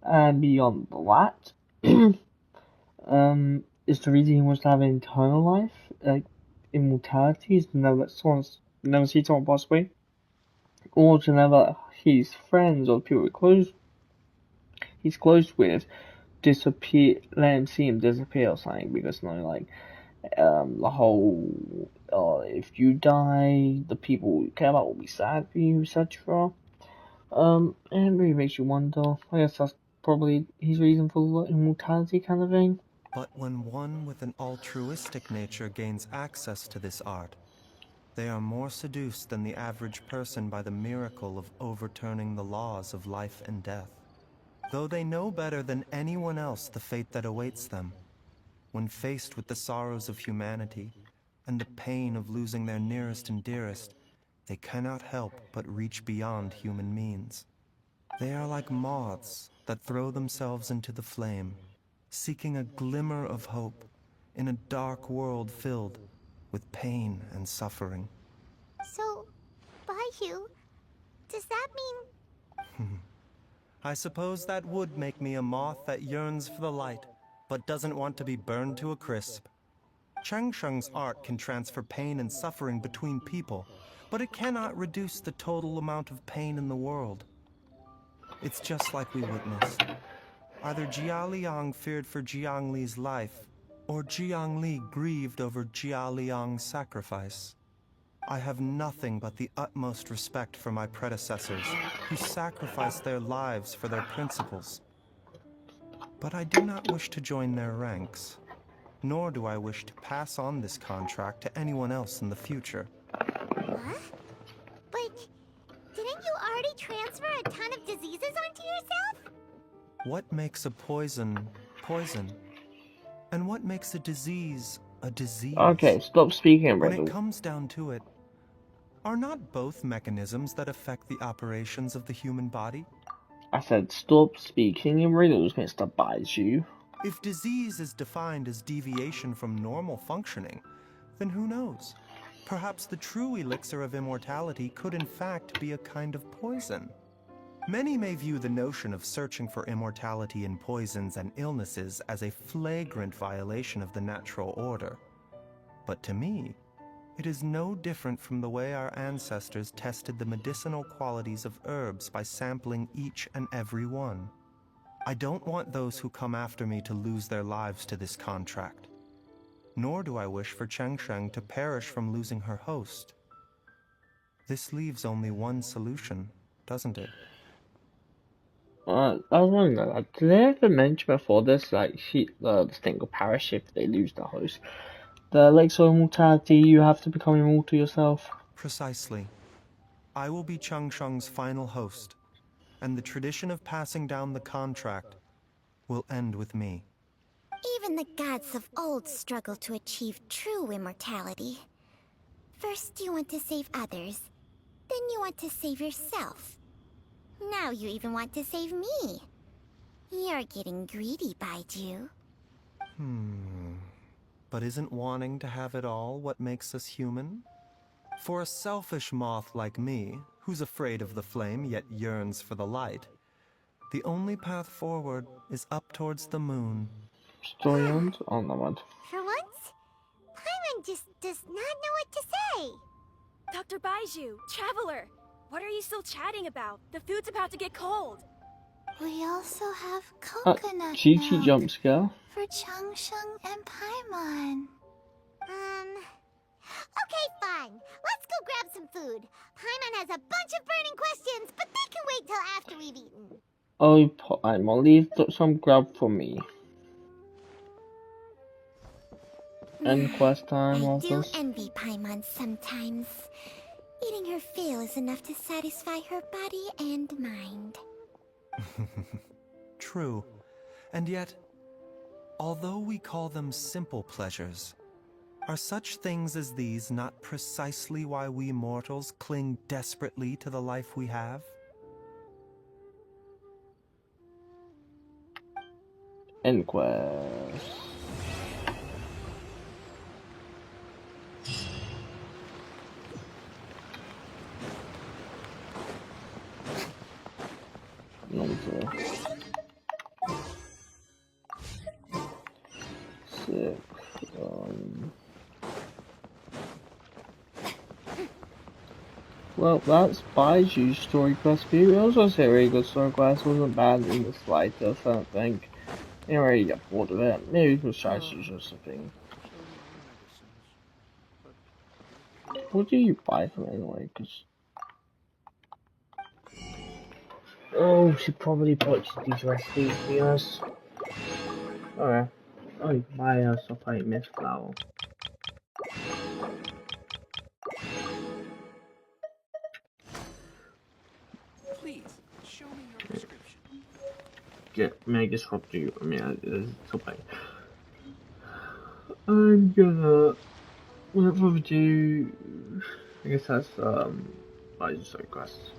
And beyond that, is the reason he wants to have an eternal life, like immortality, is to never see someone pass away, or to never his friends or people he's close with disappear, let him see him disappear or something, because like the whole if you die, the people you care about will be sad for you, etc. And it really makes you wonder. I guess that's probably his reason for immortality, kind of thing. But when one with an altruistic nature gains access to this art, they are more seduced than the average person by the miracle of overturning the laws of life and death. Though they know better than anyone else the fate that awaits them, when faced with the sorrows of humanity and the pain of losing their nearest and dearest, they cannot help but reach beyond human means. They are like moths that throw themselves into the flame, seeking a glimmer of hope in a dark world filled with pain and suffering. So, Baizhu, does that mean... I suppose that would make me a moth that yearns for the light, but doesn't want to be burned to a crisp. Changsheng's art can transfer pain and suffering between people, but it cannot reduce the total amount of pain in the world. It's just like we witnessed. Either Jia Liang feared for Jiang Li's life, or Jiang Li grieved over Jia Liang's sacrifice. I have nothing but the utmost respect for my predecessors, who sacrificed their lives for their principles. But I do not wish to join their ranks, nor do I wish to pass on this contract to anyone else in the future. Huh? But didn't you already transfer a ton of diseases onto yourself? What makes a poison, poison? And what makes a disease, a disease? Okay, stop speaking in When riddles. it comes down to it, are not both mechanisms that affect the operations of the human body? I said stop speaking in riddles, Mr. Baizhu. If disease is defined as deviation from normal functioning, then who knows? Perhaps the true elixir of immortality could in fact be a kind of poison. Many may view the notion of searching for immortality in poisons and illnesses as a flagrant violation of the natural order. But to me, it is no different from the way our ancestors tested the medicinal qualities of herbs by sampling each and every one. I don't want those who come after me to lose their lives to this contract. Nor do I wish for Chengsheng to perish from losing her host. This leaves only one solution, doesn't it? I was wondering, did they ever mention before this, like, the thing will perish if they lose the host? The elixir of immortality, you have to become immortal yourself. Precisely. I will be Chengsheng's final host, and the tradition of passing down the contract will end with me. Even the gods of old struggle to achieve true immortality. First you want to save others, then you want to save yourself. Now you even want to save me. You're getting greedy, baizhu. But isn't wanting to have it all what makes us human? For a selfish moth like me, who's afraid of the flame yet yearns for the light, the only path forward is up towards the moon. Story ends on the one. For once, Paimon just does not know what to say. Dr. Baizhu, Traveler, what are you still chatting about? The food's about to get cold. We also have coconut Chi-Chi milk jump scare. for Changsheng and Paimon. Okay, fine. Let's go grab some food. Paimon has a bunch of burning questions, but they can wait till after we've eaten. Oh, Paimon, leave some grub for me. End quest time, I do also. envy Paimon sometimes. Eating her fill is enough to satisfy her body and mind. True. And yet, although we call them simple pleasures, are such things as these not precisely why we mortals cling desperately to the life we have? End quest. Six. Well, that's Baiju's story quest view. It was also a really good story quest. It wasn't bad in the slightest, I don't think. I didn't really get bored of it. Maybe it was strategies or something. What do you buy from it anyway? Cause... Oh, she probably butchered these recipes, to be honest. Alright. Oh, you can buy stuff like mist flour. Please, show me your prescription. Get Mega Swap to you. I mean, it's something. I'm gonna. Without further ado, I guess that's Baiju's story quest.